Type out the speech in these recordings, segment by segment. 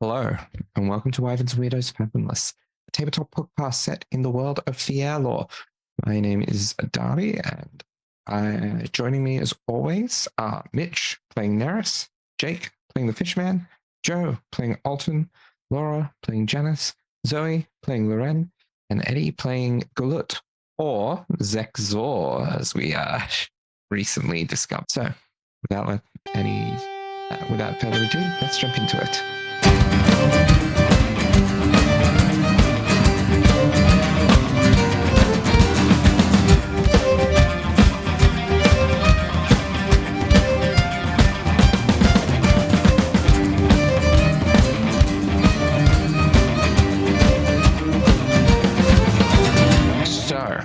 Hello, and welcome to Wyverns and Weirdos Fathomless, a tabletop podcast set in the world of Fierlor. My name is Dari, and joining me as always are Mitch playing Neris, Jake playing the Fishman, Joe playing Alton, Laura playing Janice, Zoe playing Loren, and Eddie playing Gulut, or 𝗖𝗔𝗦𝗧, as we recently discovered. So, without further ado, let's jump into it. So,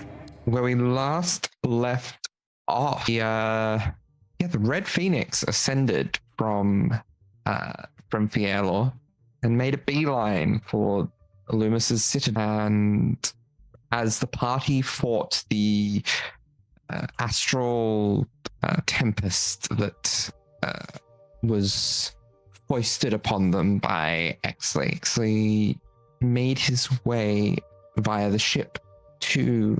where we last left off, the Red Phoenix ascended from Fierlor and made a beeline for Loomis's citadel. And as the party fought the astral tempest that was foisted upon them by 𝗖𝗔𝗦𝗧, made his way via the ship to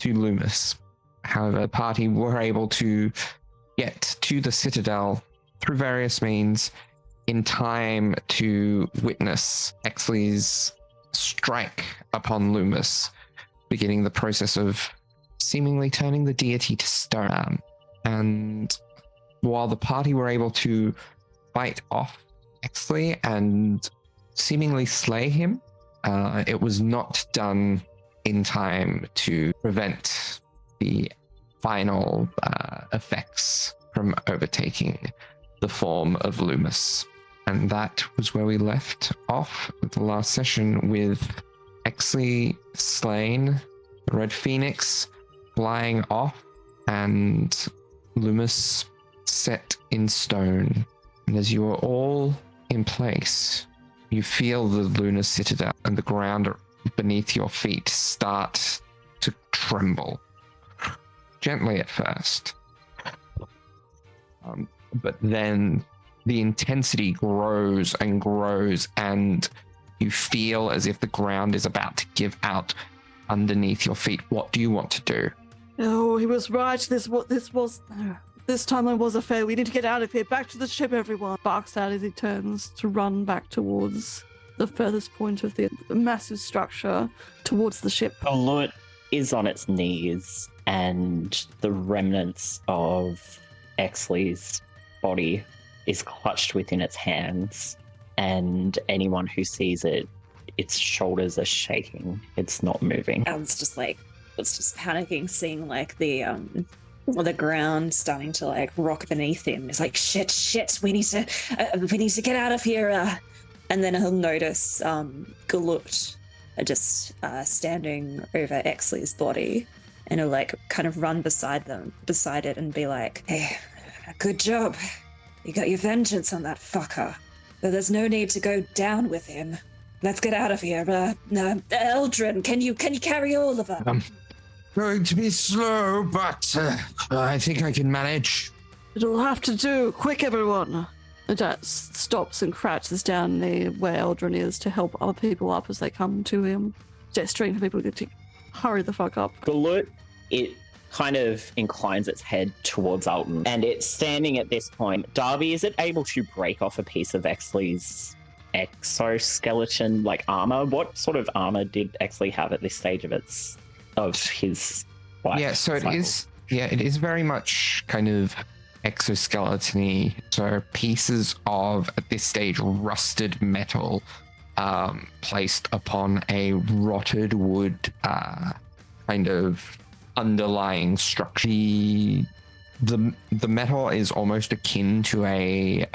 Loomis. However, the party were able to get to the citadel through various means in time to witness 𝗖𝗔𝗦𝗧's strike upon Loomis, beginning the process of seemingly turning the deity to stone. And while the party were able to fight off 𝗖𝗔𝗦𝗧 and seemingly slay him, it was not done in time to prevent the final effects from overtaking the form of Loomis. And that was where we left off with the last session, with 𝗖𝗔𝗦𝗧 slain, the Red Phoenix flying off, and Loomis set in stone. And as you are all in place, you feel the lunar citadel and the ground beneath your feet start to tremble. Gently at first. But then the intensity grows and grows, and you feel as if the ground is about to give out underneath your feet. What do you want to do? Oh, he was right. This timeline was a fail. We need to get out of here. Back to the ship, everyone. Barks out as he turns to run back towards the furthest point of the massive structure, towards the ship. Gulut is on its knees, and the remnants of 𝗖𝗔𝗦𝗧's body is clutched within its hands, and anyone who sees it, its shoulders are shaking. It's not moving. It's just panicking, seeing like the ground starting to like rock beneath him. It's like shit. We need to get out of here. And then he'll notice Gulut just standing over 𝗖𝗔𝗦𝗧's body, and he'll like kind of run beside it, and be like, "Hey, good job. You got your vengeance on that fucker. But there's no need to go down with him. Let's get out of here. 𝗔𝗦𝗧, can you carry all of them?" Going to be slow, but I think I can manage. It'll have to do. Quick, everyone. That stops and crouches down near where 𝗔𝗦𝗧 is to help other people up as they come to him, gesturing for people to hurry the fuck up. Gulut, it kind of inclines its head towards Alton, and it's standing at this point. Darby, is it able to break off a piece of 𝗖𝗔𝗦𝗧's exoskeleton, like armor? What sort of armor did 𝗖𝗔𝗦𝗧 have at this stage of his life? Yeah, so it is very much kind of exoskeleton-y. So pieces of, at this stage, rusted metal placed upon a rotted wood kind of underlying structure. The metal is almost akin to a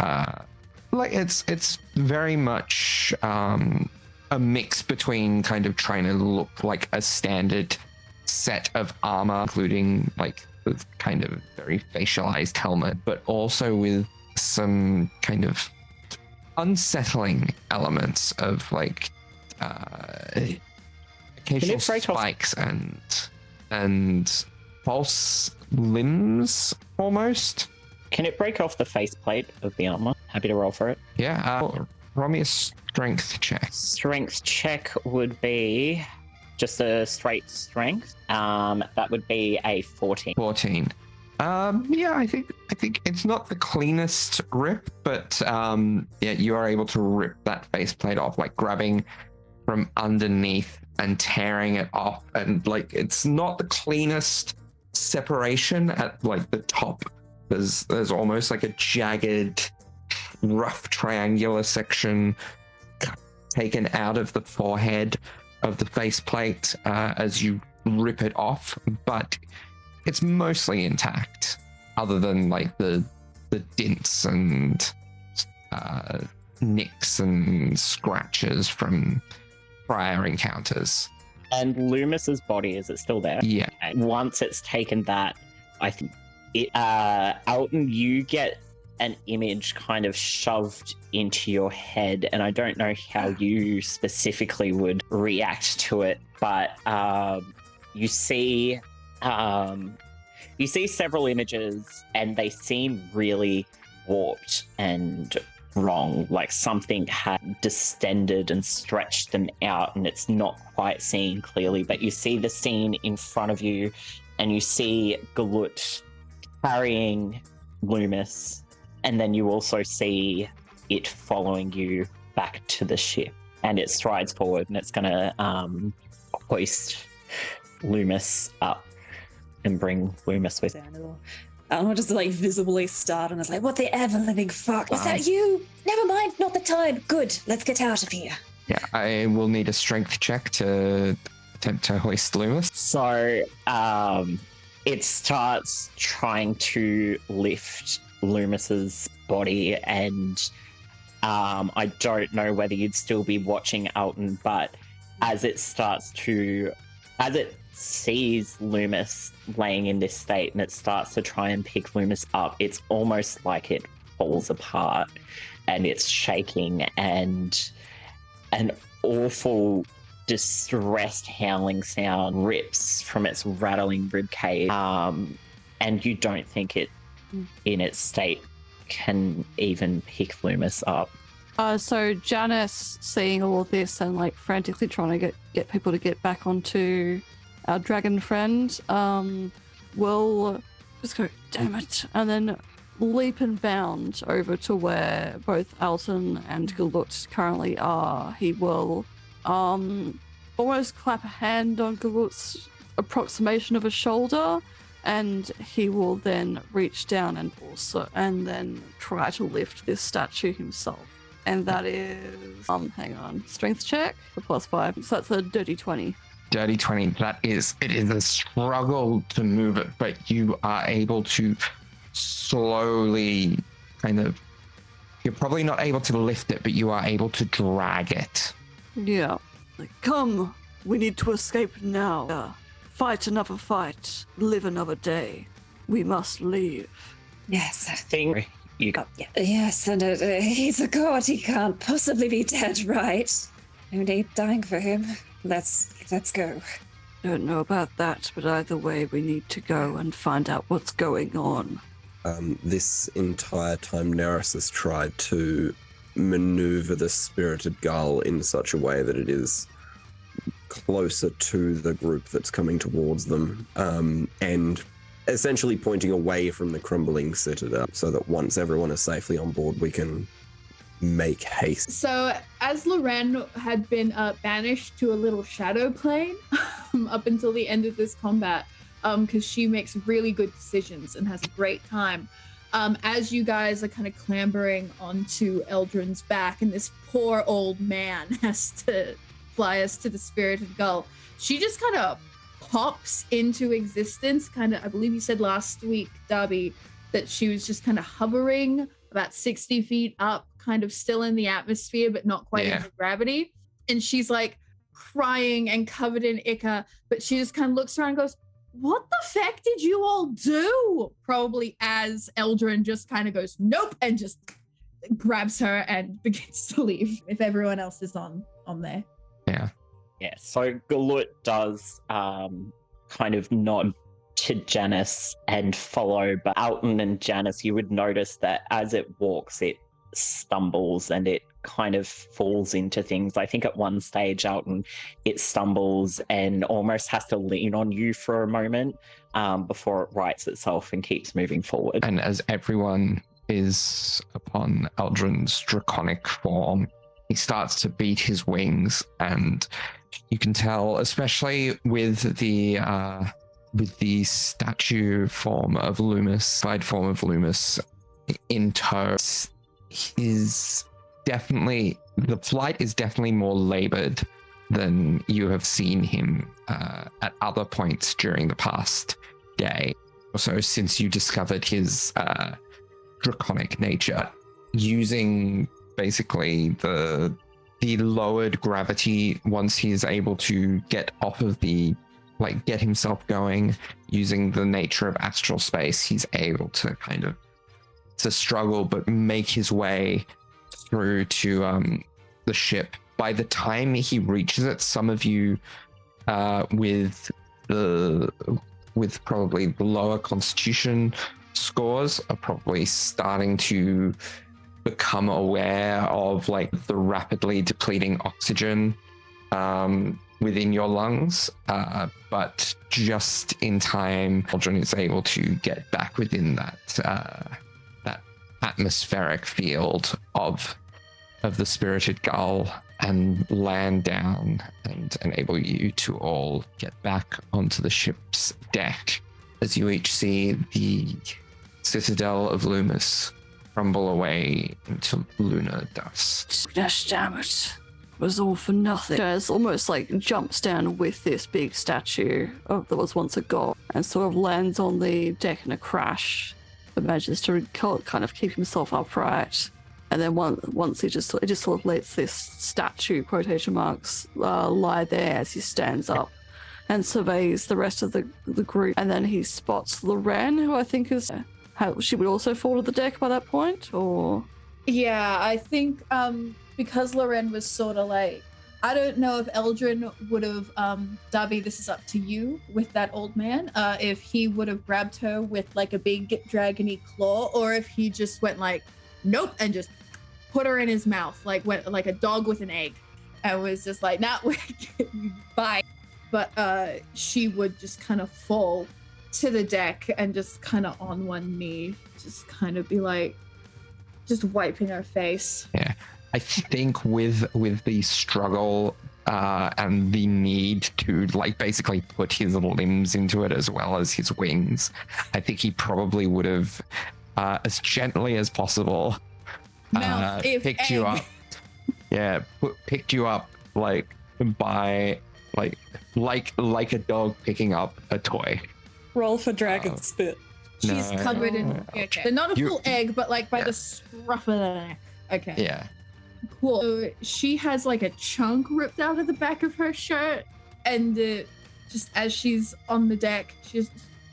it's very much a mix between kind of trying to look like a standard set of armor, including like the kind of very facialized helmet, but also with some kind of unsettling elements of like occasional spikes and false limbs almost. Can it break off the faceplate of the armor? Happy to roll for it. Yeah, roll me a strength check. Strength check would be just a straight strength. That would be a 14. 14. Yeah, I think it's not the cleanest rip, but yeah, you are able to rip that faceplate off, like grabbing from underneath and tearing it off, and like it's not the cleanest separation at like the top. There's almost like a jagged, rough triangular section taken out of the forehead of the faceplate as you rip it off, but it's mostly intact, other than like the dints and nicks and scratches from prior encounters. And Loomis's body, is it still there? Yeah. Once it's taken that, I think it, Alton, you get an image kind of shoved into your head, and I don't know how you specifically would react to it, but you see several images, and they seem really warped and wrong, like something had distended and stretched them out, and it's not quite seen clearly. But you see the scene in front of you, and you see 𝗖𝗓 carrying Loomis, and then you also see it following you back to the ship, and it strides forward, and it's gonna hoist Loomis up and bring Loomis with it. I'll just like visibly start, and it's like, what the ever living fuck? Is that you? Never mind, not the time. Good, let's get out of here. Yeah, I will need a strength check to attempt to hoist Loomis. So it starts trying to lift Loomis's body, and I don't know whether you'd still be watching Alton, but as it sees Loomis laying in this state, and it starts to try and pick Loomis up, it's almost like it falls apart, and it's shaking, and an awful distressed howling sound rips from its rattling ribcage, and you don't think it in its state can even pick Loomis up. So Janice, seeing all of this and like frantically trying to get people to get back onto our dragon friend, will just go, damn it, and then leap and bound over to where both Alton and 𝗖𝗓 currently are. He will almost clap a hand on 𝗖𝗓's approximation of a shoulder, and he will then reach down and then try to lift this statue himself. And that is hang on, strength check for +5. So that's a dirty 20. Dirty 20. It is a struggle to move it, but you are able to slowly you're probably not able to lift it, but you are able to drag it. Yeah. Like, come, we need to escape now. Fight another fight, live another day. We must leave. Yes. I think you got. Yes, and he's a god. He can't possibly be dead, right? No need dying for him. Let's go. Don't know about that, but either way, we need to go and find out what's going on. This entire time, Neris has tried to maneuver the spirited gull in such a way that it is closer to the group that's coming towards them, and essentially pointing away from the crumbling citadel, so that once everyone is safely on board, we can make haste. So, as Loren had been banished to a little shadow plane up until the end of this combat, because she makes really good decisions and has a great time. As you guys are kind of clambering onto Eldrin's back, and this poor old man has to fly us to the spirited gull, she just kind of pops into existence. Kind of, I believe you said last week, Darby, that she was just kind of hovering about 60 feet up, kind of still in the atmosphere, but not quite in the gravity. And she's like crying and covered in ichor, but she just kind of looks around and goes, what the feck did you all do? Probably as Eldrin just kind of goes, nope, and just grabs her and begins to leave. If everyone else is on there. Yeah, so 𝗖𝗓 does kind of nod to Janice and follow, but Alton and Janice, you would notice that as it walks, it stumbles and it kind of falls into things. I think at one stage, Alton, it stumbles and almost has to lean on you for a moment before it rights itself and keeps moving forward. And as everyone is upon 𝗖𝗔𝗦𝗧's draconic form, he starts to beat his wings, and you can tell, especially with the statue form of Loomis, side form of Loomis in tow, the flight is definitely more labored than you have seen him at other points during the past day. Also, since you discovered his draconic nature, using basically the lowered gravity, once he is able to get off of get himself going, using the nature of astral space, he's able to to struggle but make his way through to the ship. By the time he reaches it, some of you with probably the lower constitution scores are probably starting to become aware of the rapidly depleting oxygen within your lungs, but just in time, 𝗖𝗔𝗦𝗧 is able to get back within that atmospheric field of the spirited gull and land down and enable you to all get back onto the ship's deck, as you each see the citadel of Loomis crumble away into lunar dust. Gosh damn it. It was all for nothing. Jazz almost jumps down with this big statue that was once a god and sort of lands on the deck in a crash, but manages to kind of keep himself upright. And then once it just sort of lets this statue, quotation marks, lie there as he stands up and surveys the rest of the group. And then he spots Loren, who I think is... she would also fall to the deck by that point, or? Yeah, I think because Loren was sort of I don't know if 𝗖𝗔𝗦𝗧 would have, Darby, this is up to you with that old man, if he would have grabbed her with a big dragony claw, or if he just went nope, and just put her in his mouth, went like a dog with an egg, and was just nah, bye. But she would just kind of fall to the deck and just kind of on one knee, just kind of be just wiping her face. Yeah, I think with the struggle and the need to basically put his limbs into it as well as his wings, I think he probably would have as gently as possible picked you up. Yeah, picked you up by like a dog picking up a toy. Roll for dragon spit. She's covered in... Okay. But not a full egg, but by the scruff of the neck. Okay. Yeah. Cool. So she has a chunk ripped out of the back of her shirt, and just as she's on the deck,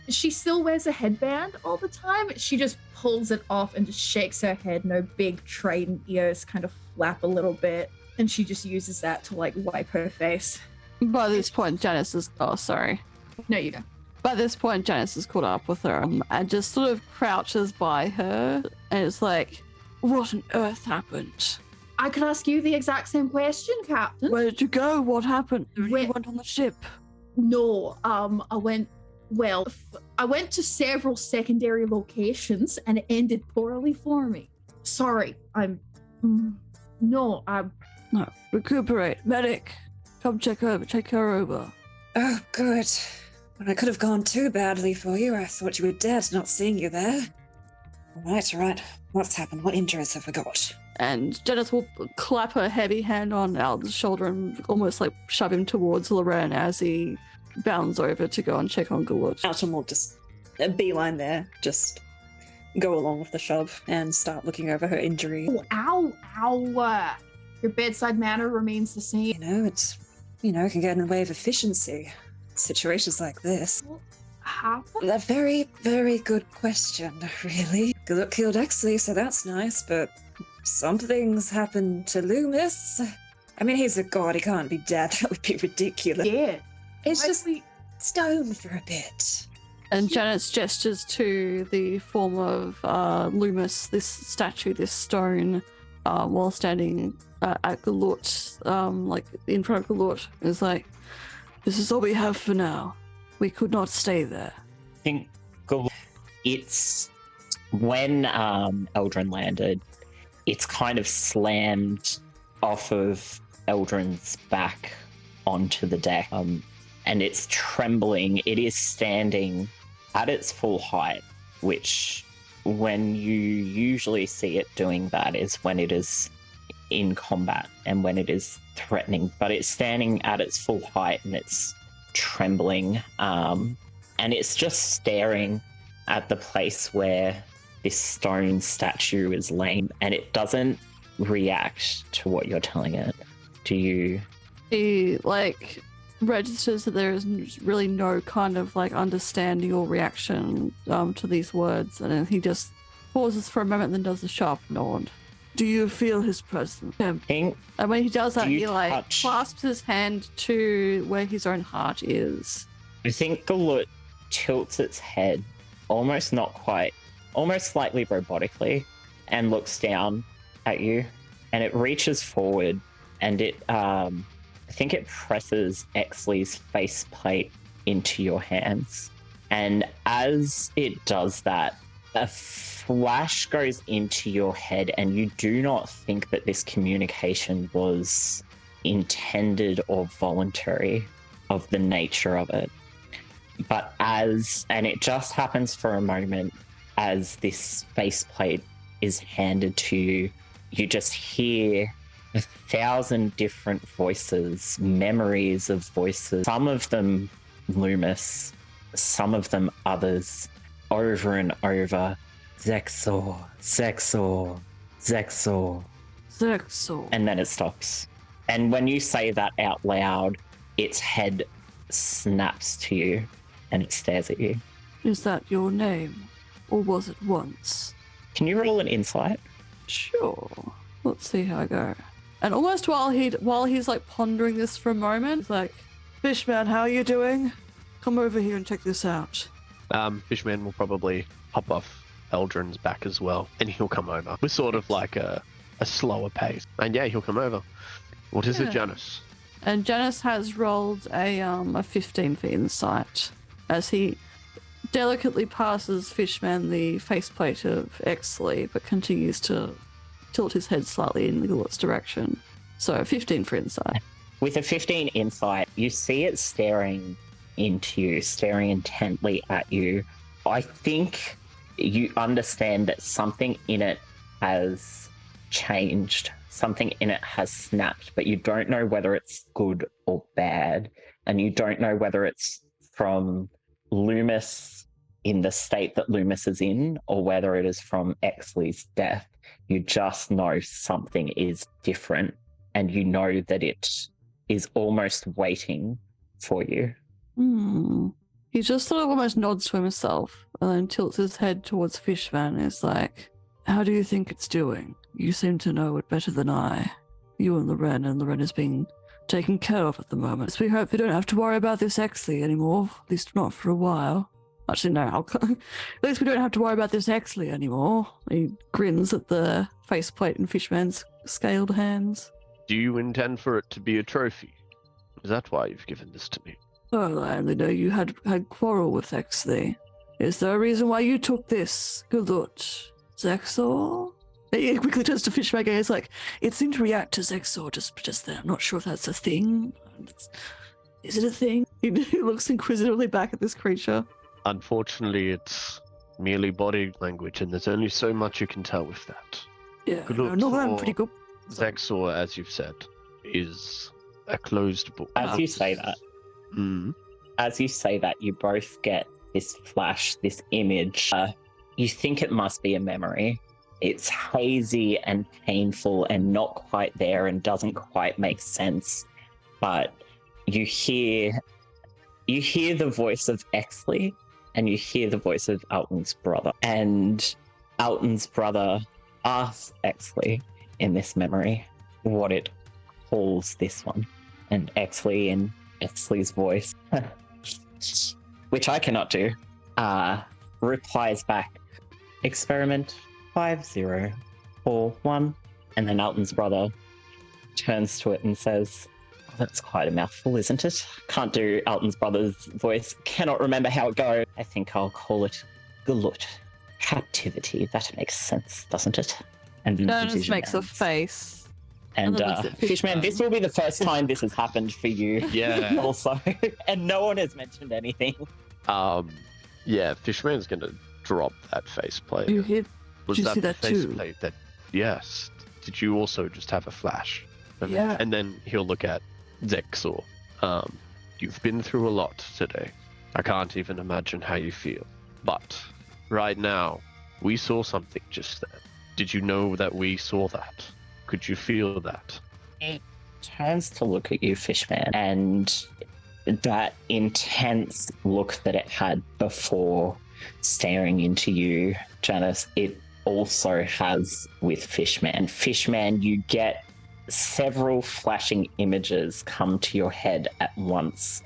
she still wears a headband all the time. She just pulls it off and just shakes her head, and her big trident ears kind of flap a little bit, and she just uses that to wipe her face. By this point, Janice is... Oh, sorry. No, you don't. By this point, Janice is caught up with her and just sort of crouches by her, and it's what on earth happened? I could ask you the exact same question, Captain. Where did you go? What happened? You went on the ship. No, I went to several secondary locations, and it ended poorly for me. Sorry, No, recuperate. Medic, come check her over. Oh, good. When I could have gone too badly for you, I thought you were dead, not seeing you there. All right. What's happened? What injuries have we got? And Janice will clap her heavy hand on Al's shoulder and almost shove him towards Loren as he bounds over to go and check on 𝗖𝗧𝗏. Alton will just beeline there, just go along with the shove and start looking over her injury. Oh, ow. Your bedside manner remains the same. It can get in the way of efficiency. Situations like this. What happened? A very, very good question, really. Guluk killed 𝗖𝗔𝗦𝗧, so that's nice, but something's happened to Loomis. I mean, he's a god, he can't be dead. That would be ridiculous. Yeah. It's just stone for a bit. And Janice gestures to the form of Loomis, this statue, this stone, while standing at Galut, like in front of Galut, is like, "This is all we have for now. We could not stay there." I think it's when Eldrin landed, it's kind of slammed off of Eldrin's back onto the deck, and it's trembling. It is standing at its full height, which when you usually see it doing that is when it is in combat and when it is threatening, but it's standing at its full height and it's trembling, and it's just staring at the place where this stone statue is laying, and it doesn't react to what you're telling it. Do you? He like registers that there is really no kind of like understanding or reaction to these words, and then he just pauses for a moment and then does a sharp nod. "Do you feel his presence?" And when he does that, he like clasps his hand to where his own heart is. I think Galut tilts its head, almost slightly robotically, and looks down at you, and it reaches forward, and it I think it presses 𝗖𝗧's faceplate into your hands. And as it does that, a flash goes into your head, and you do not think that this communication was intended or voluntary of the nature of it. But and it just happens for a moment, as this faceplate is handed to you, you just hear 1,000 different voices, memories of voices, some of them Loomis, some of them others, over and over. 𝗖𝗧, 𝗖𝗧, 𝗖𝗧. 𝗖𝗧. And then it stops. And when you say that out loud, its head snaps to you and it stares at you. "Is that your name? Or was it once?" Can you roll an insight? Sure. Let's see how I go. And almost while he's like pondering this for a moment, he's like, "Fishman, how are you doing? Come over here and check this out." Fishman will probably hop off Eldrin's back as well, and he'll come over with sort of like a slower pace. And yeah, he'll come over. What is it, Janice? And Janice has rolled a 15 for insight as he delicately passes Fishman the faceplate of 𝗖𝗧, but continues to tilt his head slightly in Galut's direction. So 15 for insight. With a 15 insight, you see it staring into you, staring intently at you. I think you understand that something in it has changed, something in it has snapped, but you don't know whether it's good or bad, and you don't know whether it's from Loomis in the state that Loomis is in, or whether it is from 𝗖𝗧's death. You just know something is different, and you know that it is almost waiting for you. He just sort of almost nods to himself and then tilts his head towards Fishman and is like, "How do you think it's doing? You seem to know it better than I. You and the Wren is being taken care of at the moment. So we hope we don't have to worry about this 𝗖𝗧 anymore, at least not for a while." Actually, no, at least we don't have to worry about this 𝗖𝗧 anymore. He grins at the faceplate in Fishman's scaled hands. Do you intend for it to be a trophy? Is that why you've given this to me? Well, I only know you had quarrel with 𝗖𝗧. Is there a reason why you took this, Galut? 𝗖𝗧? He quickly turns to Fishman and is like, "It seemed to react to 𝗖𝗧 just then. I'm not sure if that's a thing. Is it a thing?" He looks inquisitively back at this creature. Unfortunately, it's merely body language, and there's only so much you can tell with that. Yeah, Galut, no, I'm pretty good. 𝗖𝗧, as you've said, is a closed book. As you say that, you both get this flash, this image. You think it must be a memory. It's hazy and painful and not quite there and doesn't quite make sense. But you hear the voice of 𝗖𝗧, and you hear the voice of Alton's brother. And Alton's brother asks 𝗖𝗧 in this memory what it calls this one. And 𝗖𝗧, in 𝗖𝗧's voice, which I cannot do, replies back, "Experiment 5041, And then Alton's brother turns to it and says, oh, that's quite a mouthful, isn't it? Can't do Alton's brother's voice. Cannot remember how it goes. I think I'll call it Glut. Captivity. That makes sense, doesn't it? And the Jonas division makes a ends. face. And and looks at Fishman, this will be the first time this has happened for you. Yeah. Also, and no one has mentioned anything. Yeah, Fishman's gonna drop that faceplate. You hit. Was you that see the that too? faceplate that? Yes. Did you also just have a flash? Yeah. And then he'll look at 𝗖𝗔𝗦𝗧. You've been through a lot today. I can't even imagine how you feel. But right now, we saw something just then. Did you know that we saw that? Could you feel that? It turns to look at you, Fishman, and that intense look that it had before staring into you, Janice, it also has with Fishman. Fishman, you get several flashing images come to your head at once.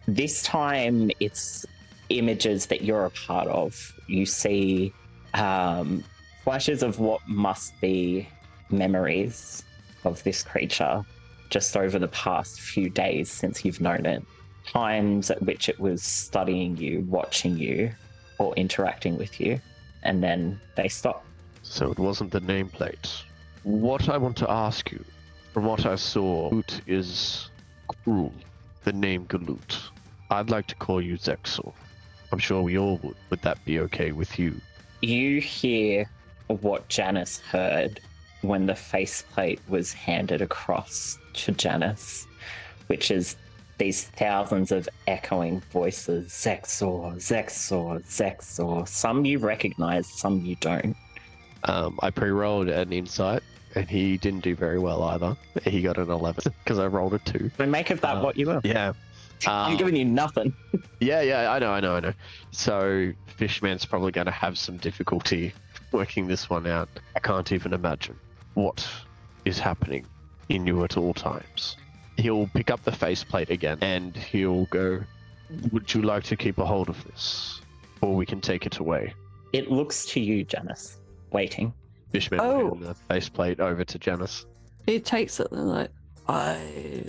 This time, it's images that you're a part of. You see flashes of what must be memories of this creature just over the past few days since you've known it. Times at which it was studying you, watching you, or interacting with you, and then they stop. So it wasn't the nameplate. What I want to ask you, from what I saw, Glut is cruel. The name Glut. I'd like to call you 𝗖𝗔𝗦𝗧. I'm sure we all would. Would that be okay with you? You hear what Janice heard when the faceplate was handed across to Janice, which is these thousands of echoing voices. 𝗖𝗔𝗦𝗧, 𝗖𝗔𝗦𝗧, 𝗖𝗔𝗦𝗧. Some you recognize, some you don't. I pre-rolled an insight, and he didn't do very well either. He got an 11 because I rolled a 2. So make of that what you will. Yeah. I'm giving you nothing. Yeah, I know. So Fishman's probably going to have some difficulty working this one out. I can't even imagine what is happening in you at all times. He'll pick up the faceplate again and he'll go, would you like to keep a hold of this? Or we can take it away. It looks to you, Janice, waiting. Fishman will hand the faceplate over to Janice. He takes it and like, I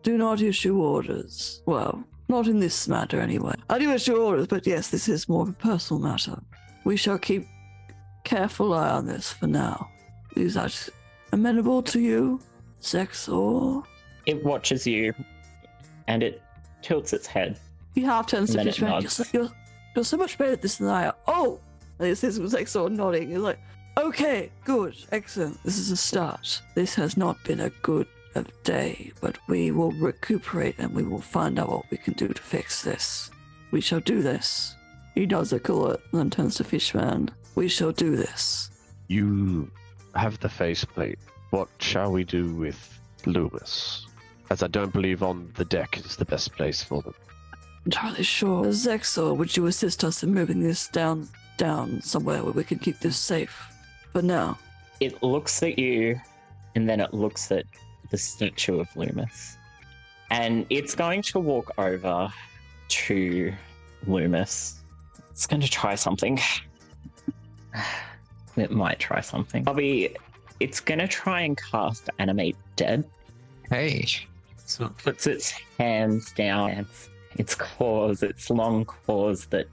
do not issue orders. Well, not in this matter anyway. I do issue orders, but yes, this is more of a personal matter. We shall keep careful eye on this for now. Is that amenable to you, 𝗖𝗔𝗦𝗧? It watches you and it tilts its head. He half turns And to then it Fishman. nods. You're so much better at this than I am. Oh! And it says 𝗖𝗔𝗦𝗧 nodding. He's like, okay, good, excellent. This is a start. This has not been a good day, but we will recuperate and we will find out what we can do to fix this. We shall do this. He does a gullet and then turns to Fishman. We shall do this. You have the faceplate. What shall we do with Loomis? As I don't believe on the deck is the best place for them. Entirely sure. 𝗖𝗔𝗦𝗧, would you assist us in moving this down somewhere where we can keep this safe for now? It looks at you and then it looks at the statue of Loomis. And it's going to walk over to Loomis. It's going to try something. It might try something. It's going to try and cast Animate Dead. Hey. So it puts its hands down, its claws, its long claws that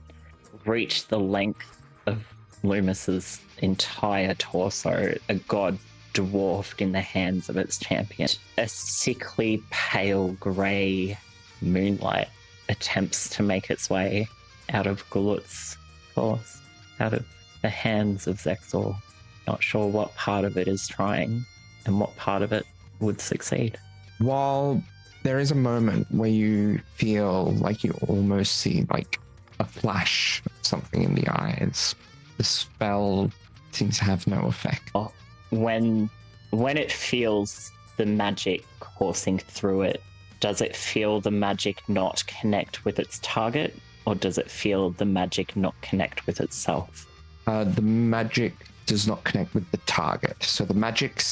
reach the length of Loomis's entire torso, a god dwarfed in the hands of its champion. A sickly, pale grey moonlight attempts to make its way out of Gulut's claws, out of the hands of 𝗖𝗔𝗦𝗧. Not sure what part of it is trying and what part of it would succeed. While there is a moment where you feel like you almost see like a flash of something in the eyes, the spell seems to have no effect. When it feels the magic coursing through it, does it feel the magic not connect with its target, or does it feel the magic not connect with itself? The magic does not connect with the target, so the magic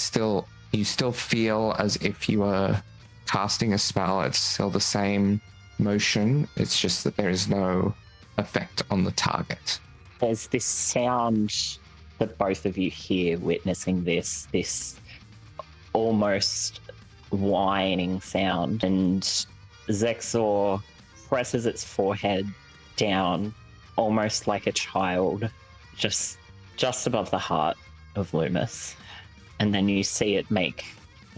you still feel as if you were casting a spell. It's still the same motion. It's just that there is no effect on the target. There's this sound that both of you hear witnessing this almost whining sound, and Zexor presses its forehead down almost like a child, just above the heart of Loomis. And then you see it make,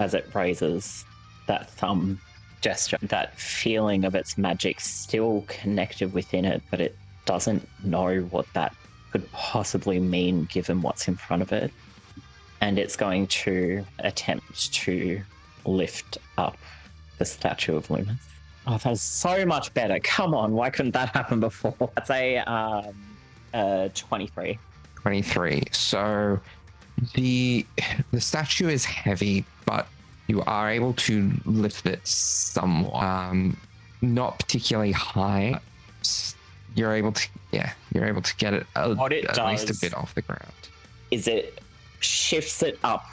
as it raises that thumb gesture, that feeling of its magic still connected within it, but it doesn't know what that could possibly mean given what's in front of it. And it's going to attempt to lift up the statue of Loomis. Oh, that was so much better. Come on, why couldn't that happen before? That's a 23. 23. So the statue is heavy, but you are able to lift it somewhat. Not particularly high. You're able to get it at least a bit off the ground. Is it shifts it up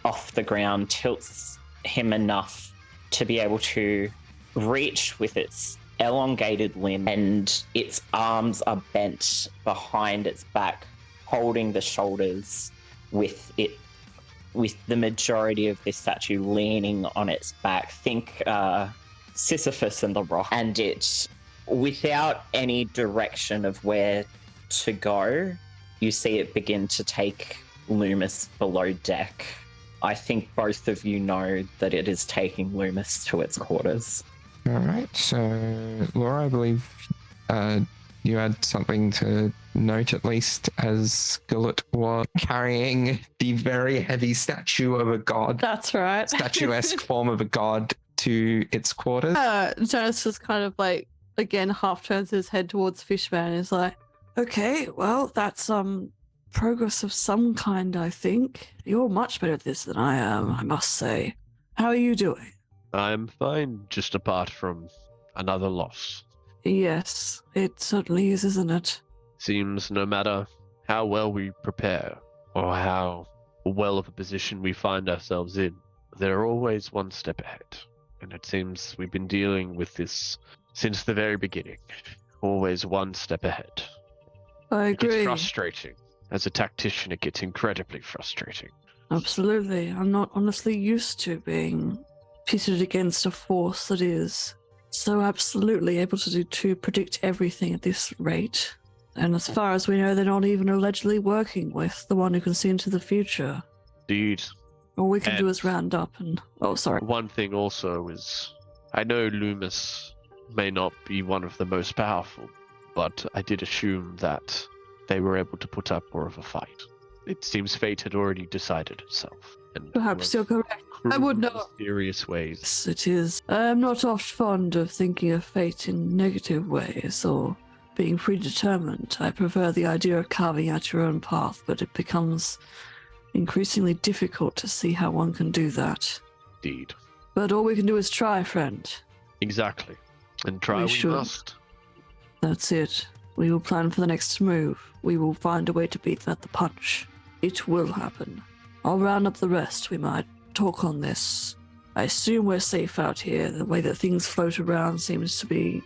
off the ground, tilts him enough to be able to reach with its elongated limb, and its arms are bent behind its back, holding the shoulders with the majority of this statue leaning on its back. Think Sisyphus and the Rock. And it, without any direction of where to go, you see it begin to take Loomis below deck. I think both of you know that it is taking Loomis to its quarters. All right. So, Laura, I believe you had something to note, at least, as 𝗖𝗔𝗦𝗧 was carrying the very heavy statue of a god. That's right. Statuesque form of a god to its quarters. Jonas just kind of like, again, half turns his head towards Fishman and is like, okay, well, that's progress of some kind, I think. You're much better at this than I am, I must say. How are you doing? I'm fine, just apart from another loss. Yes, it certainly is, isn't it? Seems no matter how well we prepare or how well of a position we find ourselves in, they're always one step ahead. And it seems we've been dealing with this since the very beginning. Always one step ahead. I agree. It's frustrating. As a tactician, it gets incredibly frustrating. Absolutely. I'm not honestly used to being pitted against a force that is so absolutely able to predict everything at this rate. And as far as we know, they're not even allegedly working with the one who can see into the future. Indeed. All we can do is round up and... Oh, sorry. One thing also is, I know Loomis may not be one of the most powerful, but I did assume that they were able to put up more of a fight. It seems fate had already decided itself. And Perhaps you're correct. I would know. Mysterious ways. Yes, it is. I'm not oft fond of thinking of fate in negative ways or being predetermined. I prefer the idea of carving out your own path, but it becomes increasingly difficult to see how one can do that. Indeed. But all we can do is try, friend. Exactly. And try we must. That's it. We will plan for the next move. We will find a way to beat them at the punch. It will happen. I'll round up the rest. We might talk on this. I assume we're safe out here. The way that things float around seems to be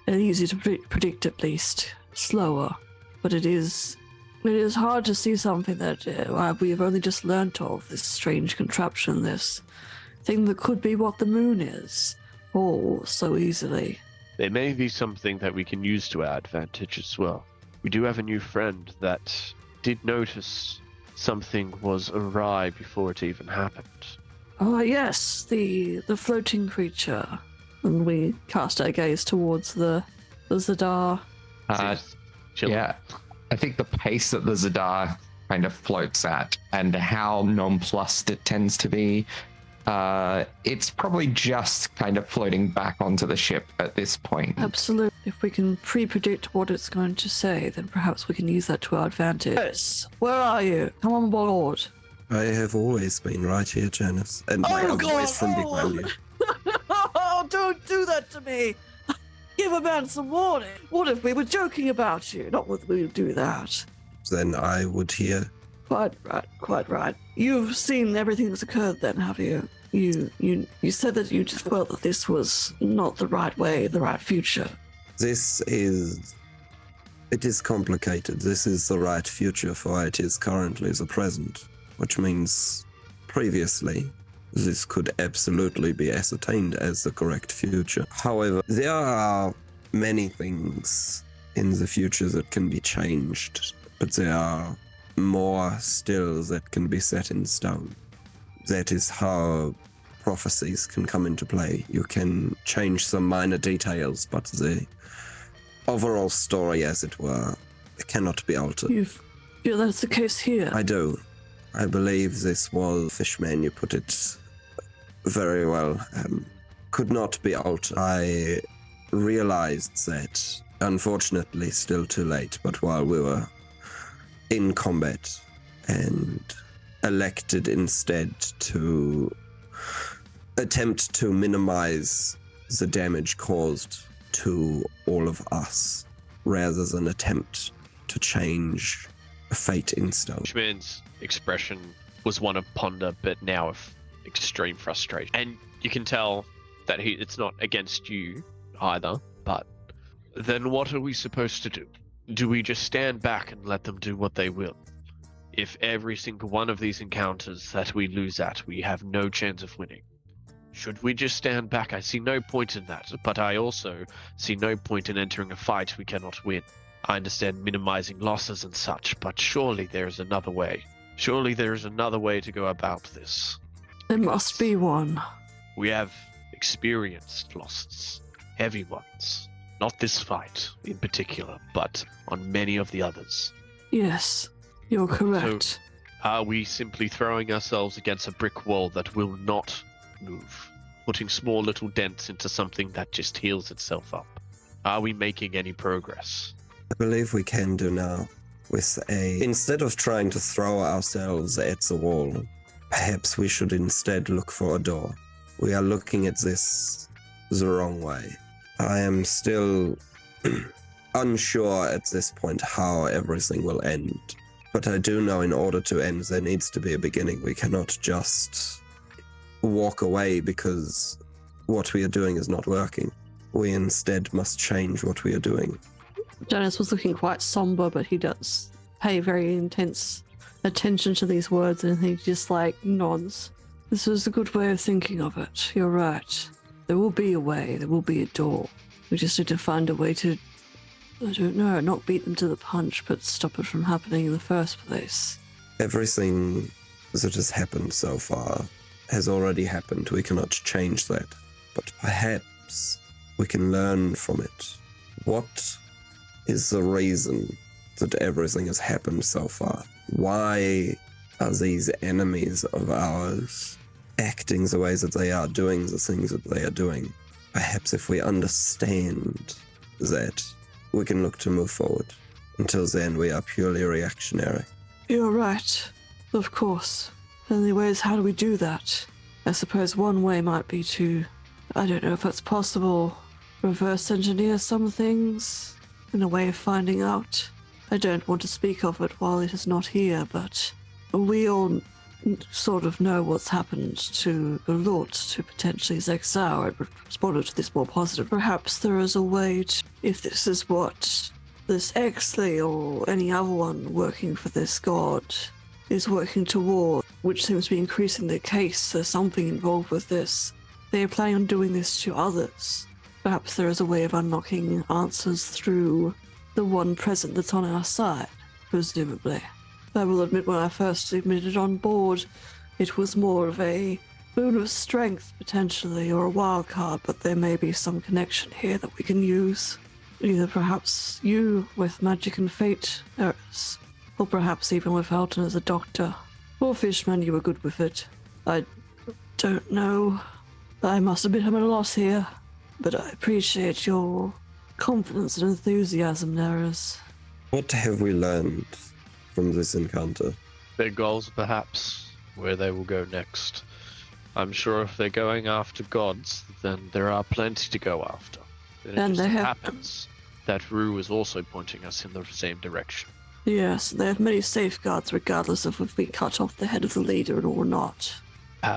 easy to predict, at least. Slower. But it is hard to see something that we have only just learnt of, this strange contraption, this thing that could be what the moon is, fall so easily. There may be something that we can use to our advantage as well. We do have a new friend that did notice something was awry before it even happened. Oh, yes, the floating creature. And we cast our gaze towards the 𝗖𝗔𝗦𝗧. Yeah, I think the pace that the 𝗖𝗔𝗦𝗧 kind of floats at and how nonplussed it tends to be, it's probably just kind of floating back onto the ship at this point. Absolutely. If we can pre-predict what it's going to say, then perhaps we can use that to our advantage. Yes. Where are you? Come on board. I have always been right here, Janice. And like a voice from behind you. Oh, don't do that to me. Give a man some warning. What if we were joking about you? Not that we would do that. Then I would hear. Quite right. You've seen everything that's occurred then, have you? You said that you just felt that this was not the right way, the right future. It is complicated. This is the right future for it is currently the present, which means previously this could absolutely be ascertained as the correct future. However, there are many things in the future that can be changed, but there are more still that can be set in stone. That is how prophecies can come into play. You can change some minor details, but the overall story, as it were, cannot be altered. You feel that's the case here? I do. I believe this was, Fishman, you put it very well, could not be altered. I realized that, unfortunately, still too late, but while we were in combat and elected instead to attempt to minimize the damage caused to all of us rather than attempt to change fate in stone. Fishman's expression was one of ponder, but now of extreme frustration. And you can tell that it's not against you either, but then what are we supposed to do? Do we just stand back and let them do what they will? If every single one of these encounters that we lose at, we have no chance of winning. Should we just stand back? I see no point in that, but I also see no point in entering a fight we cannot win. I understand minimizing losses and such, but surely there is another way. Surely there is another way to go about this. There must be one. We have experienced losses, heavy ones. Not this fight in particular, but on many of the others. Yes, you're correct. Are we simply throwing ourselves against a brick wall that will not move, putting small little dents into something that just heals itself up? Are we making any progress? I believe we can do now. Instead of trying to throw ourselves at the wall, perhaps we should instead look for a door. We are looking at this the wrong way. I am still unsure at this point how everything will end. But I do know in order to end, there needs to be a beginning. We cannot just walk away because what we are doing is not working. We instead must change what we are doing. Janice was looking quite somber, but he does pay very intense attention to these words, and he just nods. This is a good way of thinking of it. You're right. There will be a way. There will be a door. We just need to find a way to, I don't know, not beat them to the punch, but stop it from happening in the first place. Everything that has happened so far has already happened. We cannot change that. But perhaps we can learn from it. What is the reason that everything has happened so far? Why are these enemies of ours acting the way that they are, doing the things that they are doing? Perhaps if we understand that, we can look to move forward. Until then, we are purely reactionary. You're right. Of course. The only way is, how do we do that? I suppose one way might be to, I don't know if that's possible, reverse engineer some things in a way of finding out. I don't want to speak of it while it is not here, but we all sort of know what's happened to Lot, to potentially Zexar, and responded to this more positive. Perhaps there is a way to, if this is what this 𝗖𝗔𝗦𝗧 or any other one working for this god is working toward, which seems to be increasing the case, there's something involved with this. They are planning on doing this to others. Perhaps there is a way of unlocking answers through the one present that's on our side, presumably. I will admit, when I first admitted on board, it was more of a boon of strength, potentially, or a wild card, but there may be some connection here that we can use. Either perhaps you with magic and fate, Eris, or perhaps even with Elton as a doctor. Or Fishman, you were good with it. I don't know. I must admit I'm at a loss here, but I appreciate your confidence and enthusiasm, Eris. What have we learned from this encounter? Their goals, perhaps, where they will go next. I'm sure if they're going after gods, then there are plenty to go after. And they have happens that Rue is also pointing us in the same direction. Yes, they have many safeguards regardless of if we cut off the head of the leader or not.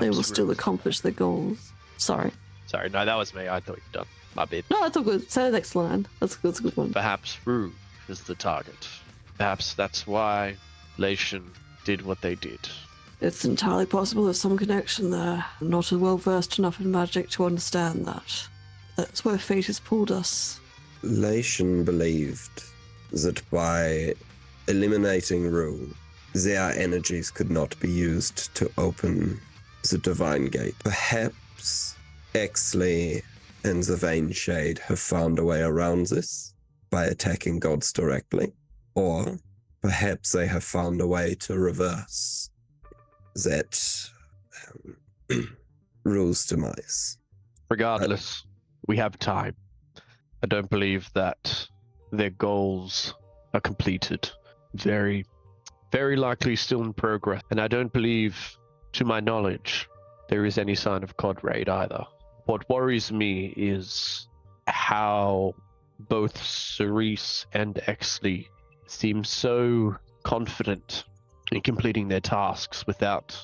They will still accomplish their goals. Sorry, no, that was me. I thought you'd done. My bad. No, that's all good. Say the next line. That's a good one. Perhaps Rue is the target. Perhaps that's why 𝗖𝗔𝗦𝗧 did what they did. It's entirely possible there's some connection there. I'm not well versed enough in magic to understand that. That's where fate has pulled us. 𝗖𝗔𝗦𝗧 believed that by eliminating Rule, their energies could not be used to open the Divine Gate. Perhaps 𝗖𝗔𝗦𝗧 and the Vein Shade have found a way around this by attacking gods directly, or perhaps they have found a way to reverse that Rule's demise. Regardless, we have time. I don't believe that their goals are completed. Very, very likely still in progress. And I don't believe, to my knowledge, there is any sign of Codraid either. What worries me is how both Cerise and 𝗖𝗔𝗦𝗧 seem so confident in completing their tasks without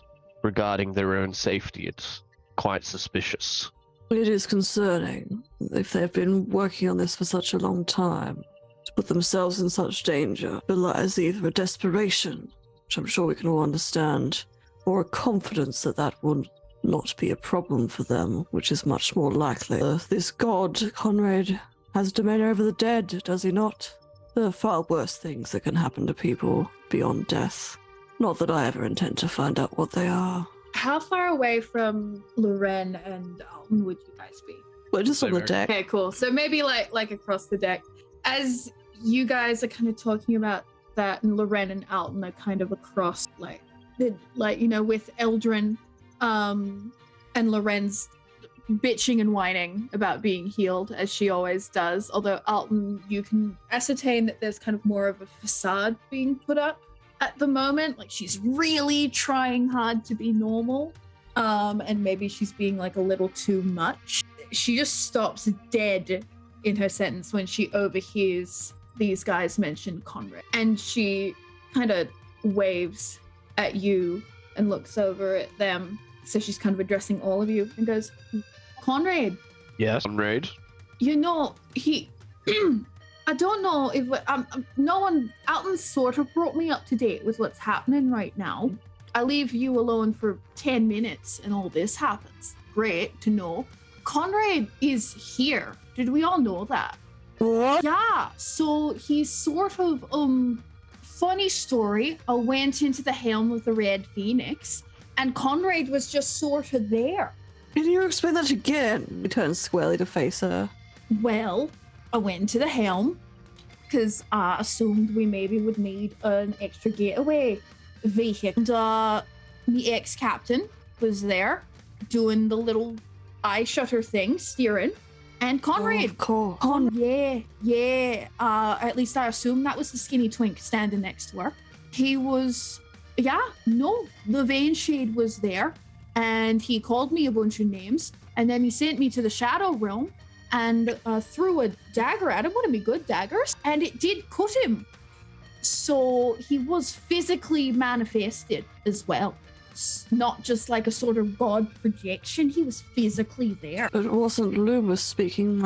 regarding their own safety. It's quite suspicious. It is concerning if they've been working on this for such a long time. To put themselves in such danger belies either a desperation, which I'm sure we can all understand, or a confidence that that will not be a problem for them, which is much more likely. This god, Conrad, has domain over the dead, does he not? There are far worse things that can happen to people beyond death. Not that I ever intend to find out what they are. How far away from Loren and Alton would you guys be? We're just on the Very- deck. Okay, cool. So maybe like across the deck. As you guys are kind of talking about that, and Loren and Alton are kind of across, with Eldrin, and Loren's bitching and whining about being healed, as she always does. Although Alton, you can ascertain that there's kind of more of a facade being put up at the moment. Like, she's really trying hard to be normal, and maybe she's being like a little too much. She just stops dead in her sentence when she overhears these guys mention Conrad, and she kind of waves at you and looks over at them. So she's kind of addressing all of you and goes, Conrad, Yes, Conrad. you know, he I don't know if no one, Alton sort of brought me up to date with what's happening right now. I leave you alone for 10 minutes and all this happens. Great to know. Conrad is here. Did we all know that? What? Yeah, so he's sort of, funny story. I went into the helm of the Red Phoenix and Conrad was just sort of there. Can you explain that again? He turns squarely to face her. Well, I went to the helm because I assumed we maybe would need an extra getaway vehicle. And the ex-captain was there doing the little eye shutter thing, steering. And Conrad. Oh, of course. Yeah. At least I assume that was the skinny twink standing next to her. He was, the Vein Shade was there. And he called me a bunch of names. And then he sent me to the Shadow Realm and threw a dagger at him, one of me good daggers. And it did cut him. So he was physically manifested as well. It's not just like a sort of god projection. He was physically there. But wasn't Loomis speaking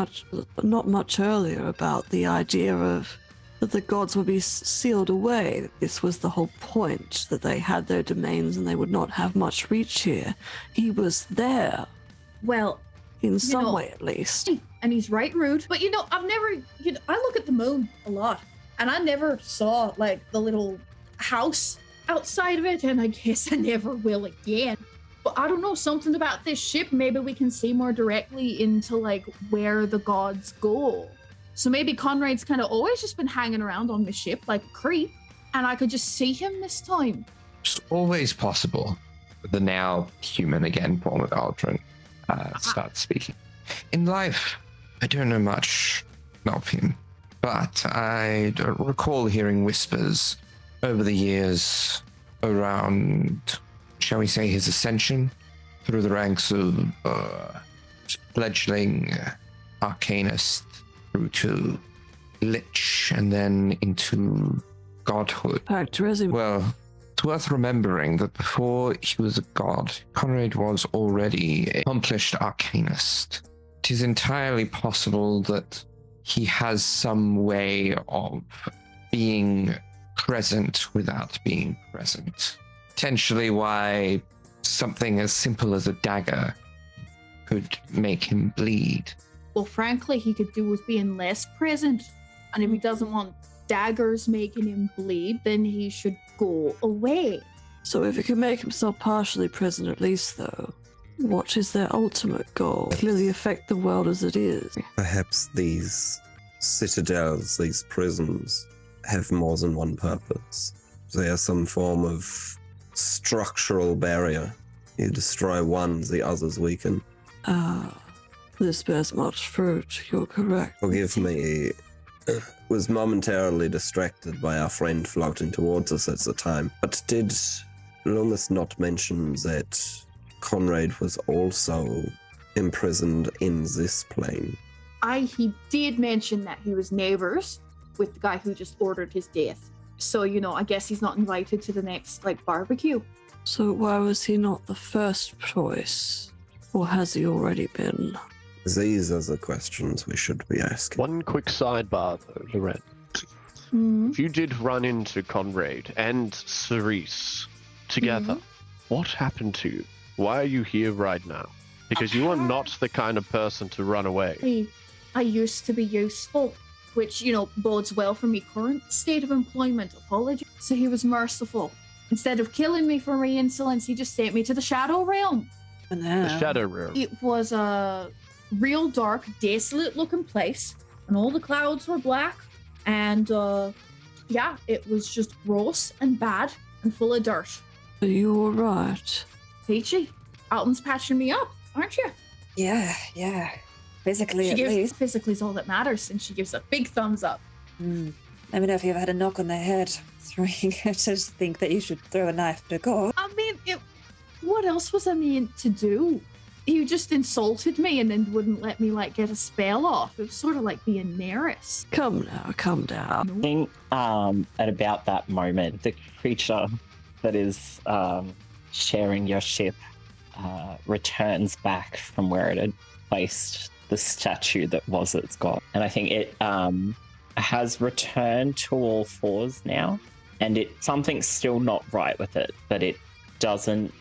not much earlier about the idea of that the gods would be sealed away? This was the whole point, that they had their domains and they would not have much reach here. He was there, Well, in some know- way at least. and he's right rude. But I've never, I look at the moon a lot and I never saw like the little house outside of it, and I guess I never will again. But I don't know, something about this ship, maybe we can see more directly into like where the gods go. So maybe Conrad's kind of always just been hanging around on the ship like a creep, and I could just see him this time. It's always possible. The now human again form of Aldrin starts speaking. In life, I don't know much of him, but I don't recall hearing whispers over the years around, shall we say, his ascension through the ranks of fledgling arcanist through to lich and then into godhood. Characterism. Well, it's worth remembering that before he was a god, Conrad was already an accomplished arcanist. It is entirely possible that he has some way of being present without being present. potentially why something as simple as a dagger could make him bleed. Well, frankly, he could do with being less present. And if he doesn't want daggers making him bleed, then he should go away. So if he can make himself partially present at least, though, what is their ultimate goal? Clearly affect the world as it is. Perhaps these citadels, these prisons, have more than one purpose. They are some form of structural barrier. You destroy one, the others weaken. This bears much fruit, you're correct. Forgive me, was momentarily distracted by our friend floating towards us at the time. But did Loomis not mention that Conrad was also imprisoned in this plane? He did mention that he was neighbors with the guy who just ordered his death. So, I guess he's not invited to the next, barbecue. So why was he not the first choice? Or has he already been? These are the questions we should be asking. One quick sidebar, though, Loren. If you did run into Conrad and Cerise together, what happened to you? Why are you here right now? Because you are not the kind of person to run away. I used to be useful, which, bodes well for me current state of employment. Apology. So he was merciful. Instead of killing me for my insolence, he just sent me to the Shadow Realm. The Shadow Realm. It was a real dark, desolate-looking place, and all the clouds were black, and, it was just gross and bad and full of dirt. Are you alright? Peachy, Alton's patching me up, aren't you? Yeah. Physically, at least. Physically is all that matters, and she gives a big thumbs up. Let me know if you've had a knock on the head. I just think that you should throw a knife to go. I mean, what else was I meant to do? You just insulted me and then wouldn't let me, get a spell off. It was sort of like being Neris. Come now, come down. I think at about that moment, the creature that is sharing your ship returns back from where it had placed the statue that was its god. And I think it has returned to all fours now, and something's still not right with it, but it doesn't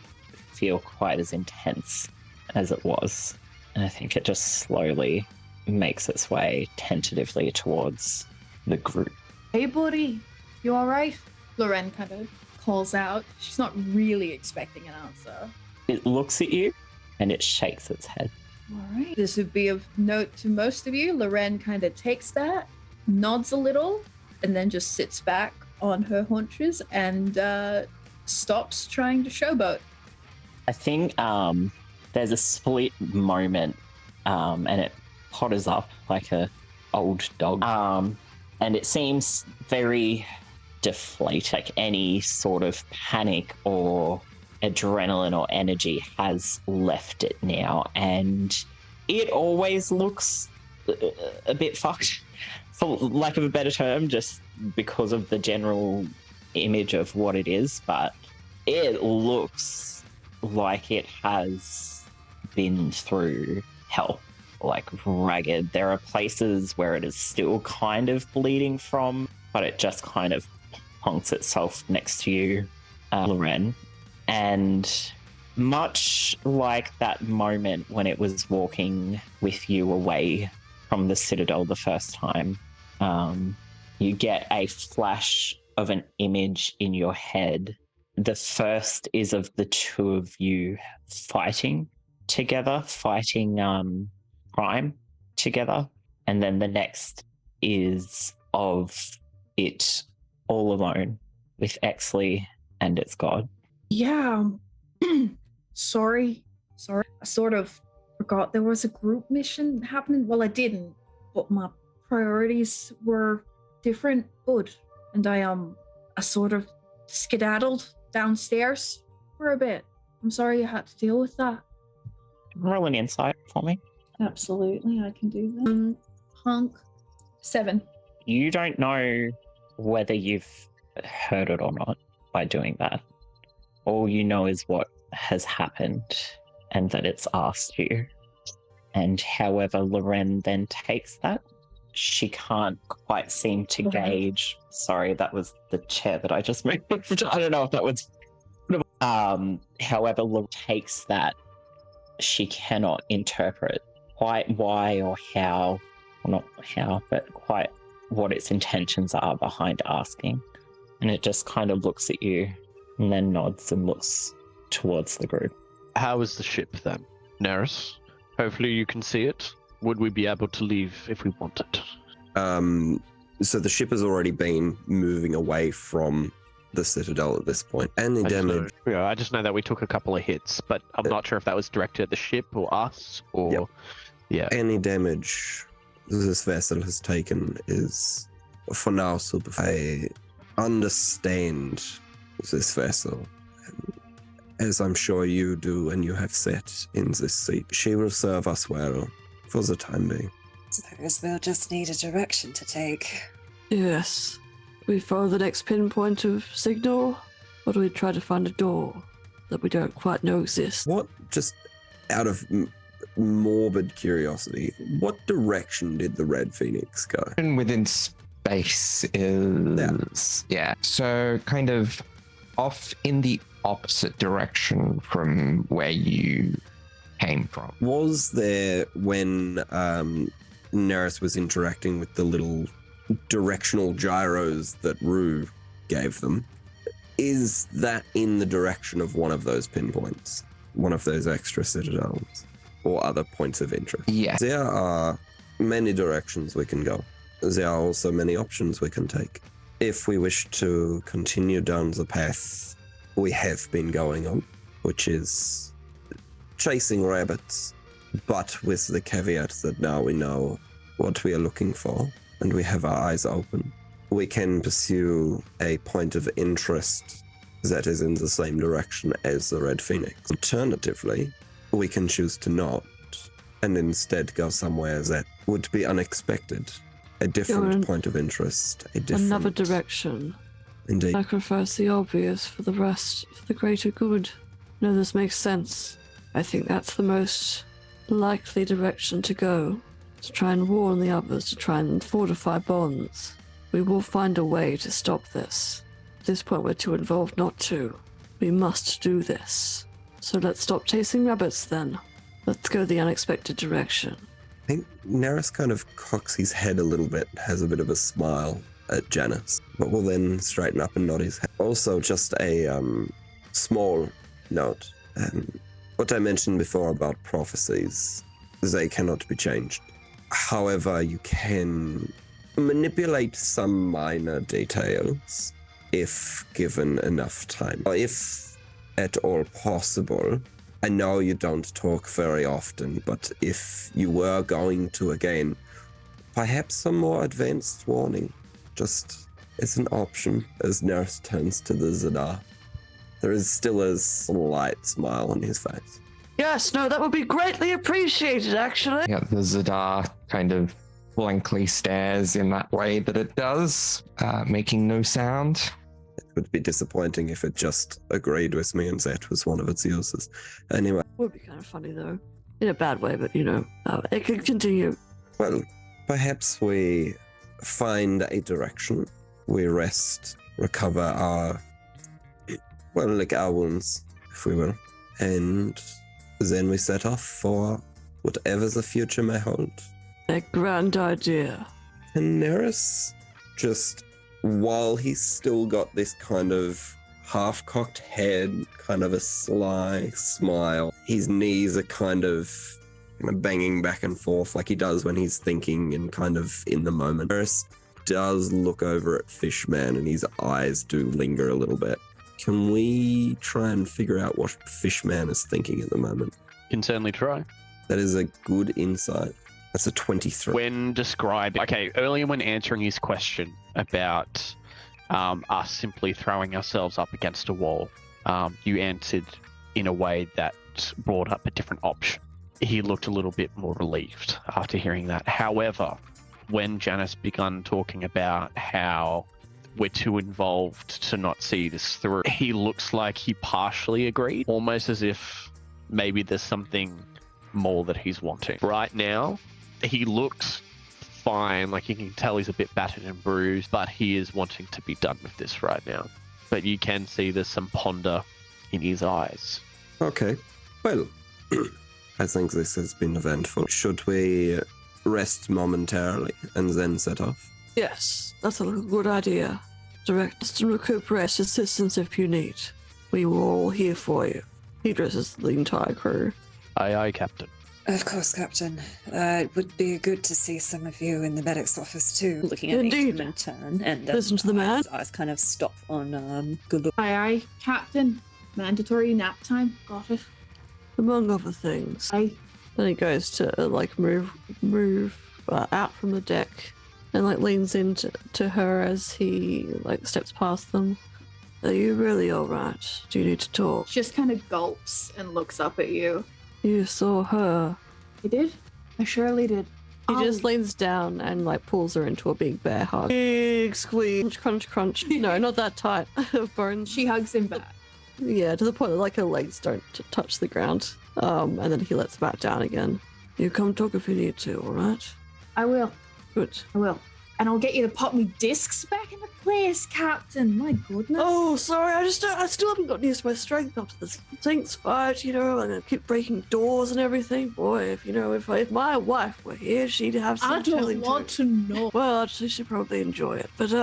feel quite as intense as it was. And I think it just slowly makes its way tentatively towards the group. Hey, buddy, you all right? Loren kind of calls out. She's not really expecting an answer. It looks at you and it shakes its head. All right. This would be of note to most of you. Loren kind of takes that, nods a little, and then just sits back on her haunches and stops trying to showboat. I think there's a split moment and it potters up like a old dog. And it seems very deflated, like any sort of panic or adrenaline or energy has left it now. And it always looks a bit fucked, for lack of a better term, just because of the general image of what it is. But it looks like it has been through hell, like ragged. There are places where it is still kind of bleeding from, but it just kind of honks itself next to you, Loren. And much like that moment when it was walking with you away from the Citadel the first time, you get a flash of an image in your head. The first is of the two of you fighting together, fighting crime together. And then the next is of it all alone with 𝗖𝗔𝗦𝗧 and its god. Yeah. Sorry. I sort of forgot there was a group mission happening. Well, I didn't, but my priorities were different, bud. And I sort of skedaddled downstairs for a bit. I'm sorry you had to deal with that. Roll an insight for me. Absolutely, I can do that. Hunk. 7. You don't know whether you've heard it or not by doing that. All you know is what has happened and that it's asked you. And however Loren then takes that, she can't quite seem to gauge. Sorry, that was the chair that I just moved. I don't know if that was However, Laura takes that she cannot interpret quite why or how, well, not how, but quite what its intentions are behind asking. And it just kind of looks at you and then nods and looks towards the group. How is the ship then, Neris? Hopefully you can see it. Would we be able to leave if we wanted? So the ship has already been moving away from the Citadel at this point. Any damage? I just know that we took a couple of hits, but I'm not sure if that was directed at the ship or us or... Yep. Yeah. Any damage this vessel has taken is, for now, I understand this vessel. As I'm sure you do and you have sat in this seat. She will serve us well for the time being. Suppose we'll just need a direction to take. Yes. We follow the next pinpoint of signal, or do we try to find a door that we don't quite know exists? What, just out of morbid curiosity, what direction did the Red Phoenix go? And within space is... Yeah. So kind of off in the opposite direction from where you came from. Was there, when Neris was interacting with the little directional gyros that Rue gave them, is that in the direction of one of those pinpoints? One of those extra citadels? Or other points of interest? Yeah. There are many directions we can go. There are also many options we can take. If we wish to continue down the path we have been going on, which is chasing rabbits, but with the caveat that now we know what we are looking for and we have our eyes open, we can pursue a point of interest that is in the same direction as the Red Phoenix. Alternatively, we can choose to not and instead go somewhere that would be unexpected. A different point of interest. Another direction. Indeed. Sacrifice the obvious for the rest, for the greater good. No, this makes sense. I think that's the most likely direction to go. To try and warn the others, to try and fortify bonds. We will find a way to stop this. At this point, we're too involved not to. We must do this. So let's stop chasing rabbits then. Let's go the unexpected direction. I think Neris kind of cocks his head a little bit, has a bit of a smile at Janice, but will then straighten up and nod his head. Also, just a small note. What I mentioned before about prophecies, they cannot be changed. However, you can manipulate some minor details if given enough time. If at all possible. I know you don't talk very often, but if you were going to again, perhaps some more advanced warning, just as an option, as Nurse turns to the Zadar. There is still a slight smile on his face. Yes, no, that would be greatly appreciated, actually. Yeah, the Zadar kind of blankly stares in that way that it does, making no sound. It would be disappointing if it just agreed with me and that was one of its uses. Anyway. Would be kind of funny, though. In a bad way, but, it could continue. Well, perhaps we find a direction. We rest, recover our wounds, if we will. And then we set off for whatever the future may hold. A grand idea. And Neris, just while he's still got this kind of half-cocked head, kind of a sly smile, his knees are kind of banging back and forth like he does when he's thinking and kind of in the moment. Neris does look over at Fishman and his eyes do linger a little bit. Can we try and figure out what Fishman is thinking at the moment? You can certainly try. That is a good insight. That's a 23. When describing, earlier when answering his question about us simply throwing ourselves up against a wall, you answered in a way that brought up a different option. He looked a little bit more relieved after hearing that. However, when Janice began talking about how we're too involved to not see this through, he looks like he partially agreed, almost as if maybe there's something more that he's wanting. Right now, he looks fine, like you can tell he's a bit battered and bruised, but he is wanting to be done with this right now. But you can see there's some ponder in his eyes. Okay. Well, I think this has been eventful. Should we rest momentarily and then set off? Yes, that's a good idea. Direct and recuperate assistance if you need. We were all here for you. He addresses the entire crew. Aye, aye, Captain. Of course, Captain. It would be good to see some of you in the medic's office too. Looking at Indeed. Ethan in turn, and Listen to the man. His eyes kind of stop on Gulu. Aye, aye, Captain. Mandatory nap time. Got it. Among other things. Aye. Then he goes to move out from the deck and leans into her as he steps past them. Are you really all right? Do you need to talk? She just kind of gulps and looks up at you. You saw her. I did? I surely did. He just leans down and pulls her into a big bear hug. Big squeeze, crunch, crunch. No, not that tight of bones. She hugs him back. Yeah, to the point that her legs don't touch the ground. And then he lets back down again. You come talk if you need to, all right? I will. Good. I will. And I'll get you to pop me discs back into place, Captain. My goodness. Oh, sorry, I still haven't gotten used to my strength after this Saints fight, I'm gonna keep breaking doors and everything. Boy, if my wife were here, she'd have some I don't want to know. Well, actually, she'd probably enjoy it, but,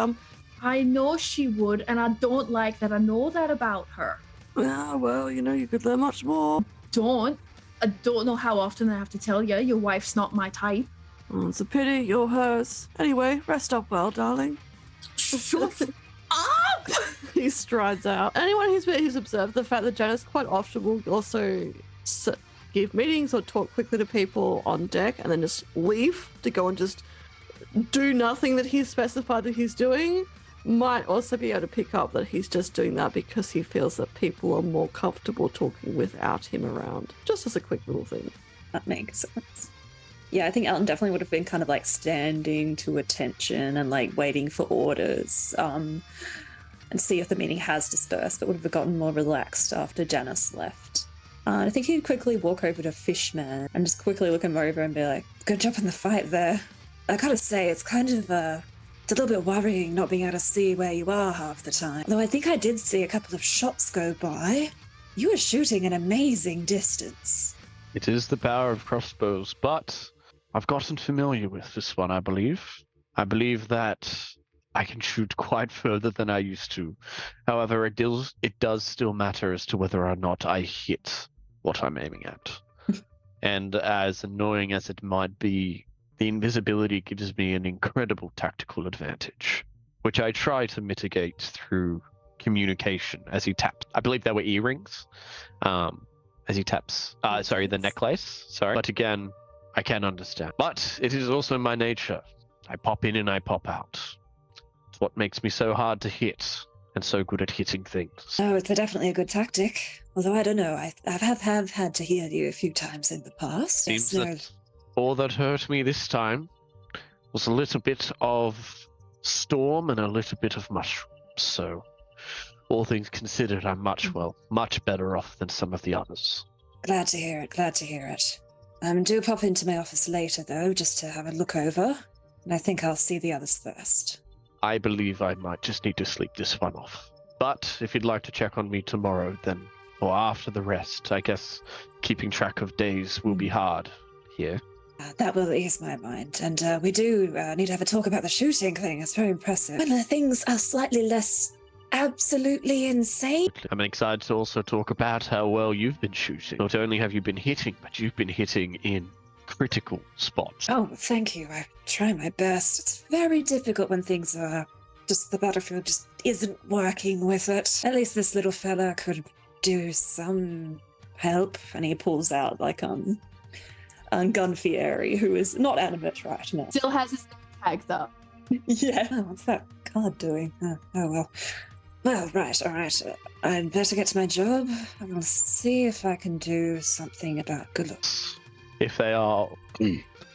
I know she would, and I don't like that. I know that about her. well, you could learn much more. I don't know how often I have to tell you, your wife's not my type. Oh, it's a pity, you're hers. Anyway, rest up well, darling. Shut up! He strides out. Anyone who's observed the fact that Janice quite often will also give meetings or talk quickly to people on deck and then just leave to go and just do nothing that he's specified that he's doing, might also be able to pick up that he's just doing that because he feels that people are more comfortable talking without him around. Just as a quick little thing. That makes sense. Yeah, I think Elton definitely would have been kind of standing to attention and waiting for orders, and see if the meeting has dispersed, but would have gotten more relaxed after Janice left. I think he'd quickly walk over to Fishman and just quickly look him over and be like, "Good job in the fight there. I gotta say, it's kind of it's a little bit worrying not being able to see where you are half the time. Though I think I did see a couple of shots go by. You were shooting an amazing distance." It is the power of crossbows, but I've gotten familiar with this one, I believe. I believe that I can shoot quite further than I used to. However, it does still matter as to whether or not I hit what I'm aiming at. And as annoying as it might be, the invisibility gives me an incredible tactical advantage, which I try to mitigate through communication as he taps. I believe there were earrings. As he taps, the necklace, sorry. But again, I can understand. But it is also my nature. I pop in and I pop out. It's what makes me so hard to hit and so good at hitting things. Oh, it's definitely a good tactic. Although I don't know, I have had to hear you a few times in the past. Seems that all that hurt me this time was a little bit of storm and a little bit of mushroom. So, all things considered, I'm much better off than some of the others. Glad to hear it. Do pop into my office later, though, just to have a look over. And I think I'll see the others first. I believe I might just need to sleep this one off. But if you'd like to check on me tomorrow, then, or after the rest, I guess keeping track of days will be hard here. That will ease my mind. And we do need to have a talk about the shooting thing. It's very impressive. When things are slightly less absolutely insane. I'm excited to also talk about how well you've been shooting. Not only have you been hitting, but you've been hitting in critical spots. Oh, thank you. I try my best. It's very difficult when things are just the battlefield just isn't working with it. At least this little fella could do some help. And he pulls out Gunfieri, who is not animate right now. Still has his tags up. Yeah. Oh, what's that card doing? Oh well. Well, right, all right. I'd better get to my job. I will see if I can do something about Gulux.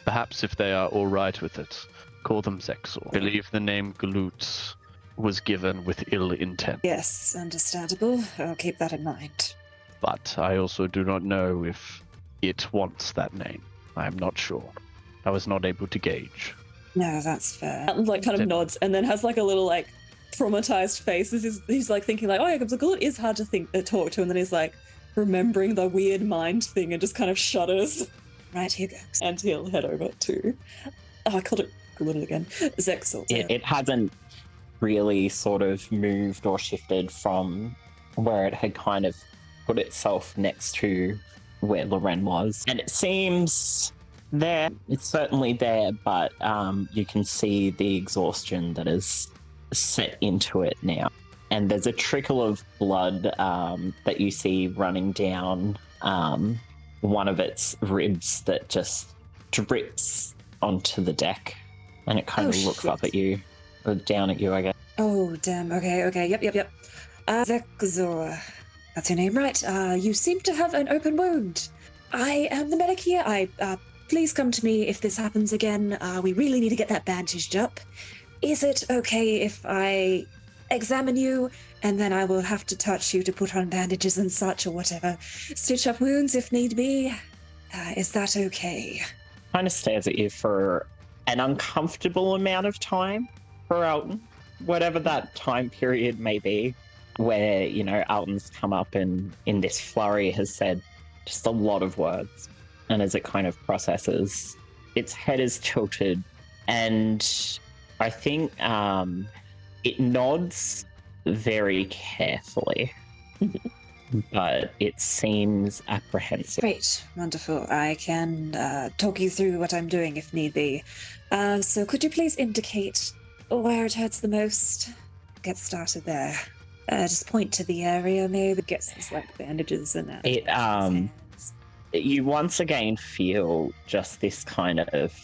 Perhaps if they are all right with it, call them Zexor. I believe the name Gulutz was given with ill intent. Yes, understandable. I'll keep that in mind. But I also do not know if it wants that name. I am not sure. I was not able to gauge. No, that's fair. Kind of nods and then has a little traumatized face. He's like thinking like, oh yeah, because Gullet is hard to talk to, and then he's like remembering the weird mind thing and just kind of shudders. Right, here goes. And he'll head over to, I called it Gullet again, 𝗖𝗔𝗦𝗧. It hasn't really sort of moved or shifted from where it had kind of put itself next to where Loren was. And it seems there, it's certainly there, but you can see the exhaustion that is set into it now. And there's a trickle of blood that you see running down one of its ribs that just drips onto the deck. And it kind of looks up at you, or down at you, I guess. Oh, damn. Okay. Yep. 𝗖𝗔𝗦𝗧. That's your name, right? You seem to have an open wound. I am the medic here. Please come to me if this happens again. We really need to get that bandaged up. Is it okay if I examine you and then I will have to touch you to put on bandages and such or whatever? Stitch up wounds if need be. Is that okay? Kind of stares at you for an uncomfortable amount of time for Alton, whatever that time period may be, where, you know, Alton's come up and in this flurry has said just a lot of words. And as it kind of processes, its head is tilted, and I think it nods very carefully, but it seems apprehensive. Great, wonderful. I can talk you through what I'm doing if need be. So could you please indicate where it hurts the most? Get started there. Just point to the area, maybe. Get some like bandages and that. You once again feel just this kind of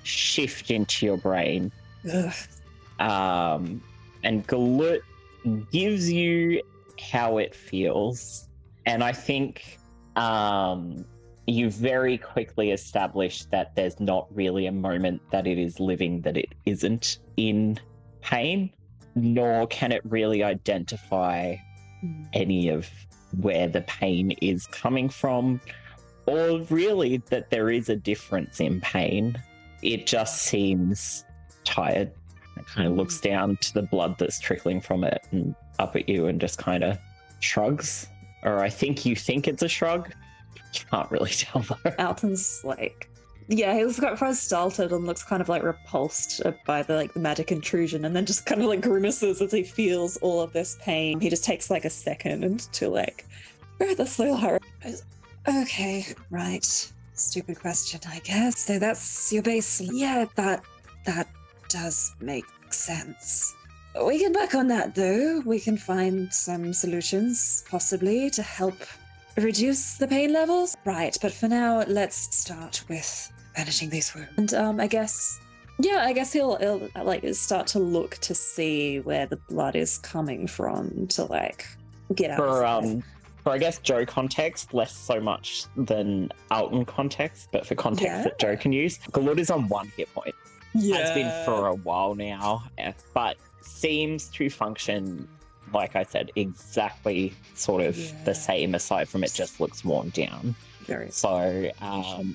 shift into your brain. Ugh. And Gullet gives you how it feels. And I think you very quickly establish that there's not really a moment that it is living that it isn't in pain, nor can it really identify any of where the pain is coming from, or really that there is a difference in pain. It just seems tired. It kind of looks down to the blood that's trickling from it and up at you and just kind of shrugs. Or I think you think it's a shrug. Can't really tell though. Alton's like, yeah, he looks quite frustrated and looks kind of like repulsed by the magic intrusion, and then just kind of like grimaces as he feels all of this pain. He just takes like a second to like, where the slow. Okay, right. Stupid question, I guess. So that's your base. Yeah, that does make sense. We can work on that though. We can find some solutions, possibly, to help reduce the pain levels. Right, but for now, let's start with bandaging these wounds. And I guess he'll like start to look to see where the blood is coming from to like get out. For I guess Joe context, less so much than Alton context, but for context that Joe can use, Gullet is on 1 hit point. Has been for a while now, but seems to function, like I said, exactly sort of the same, aside from it just looks worn down. So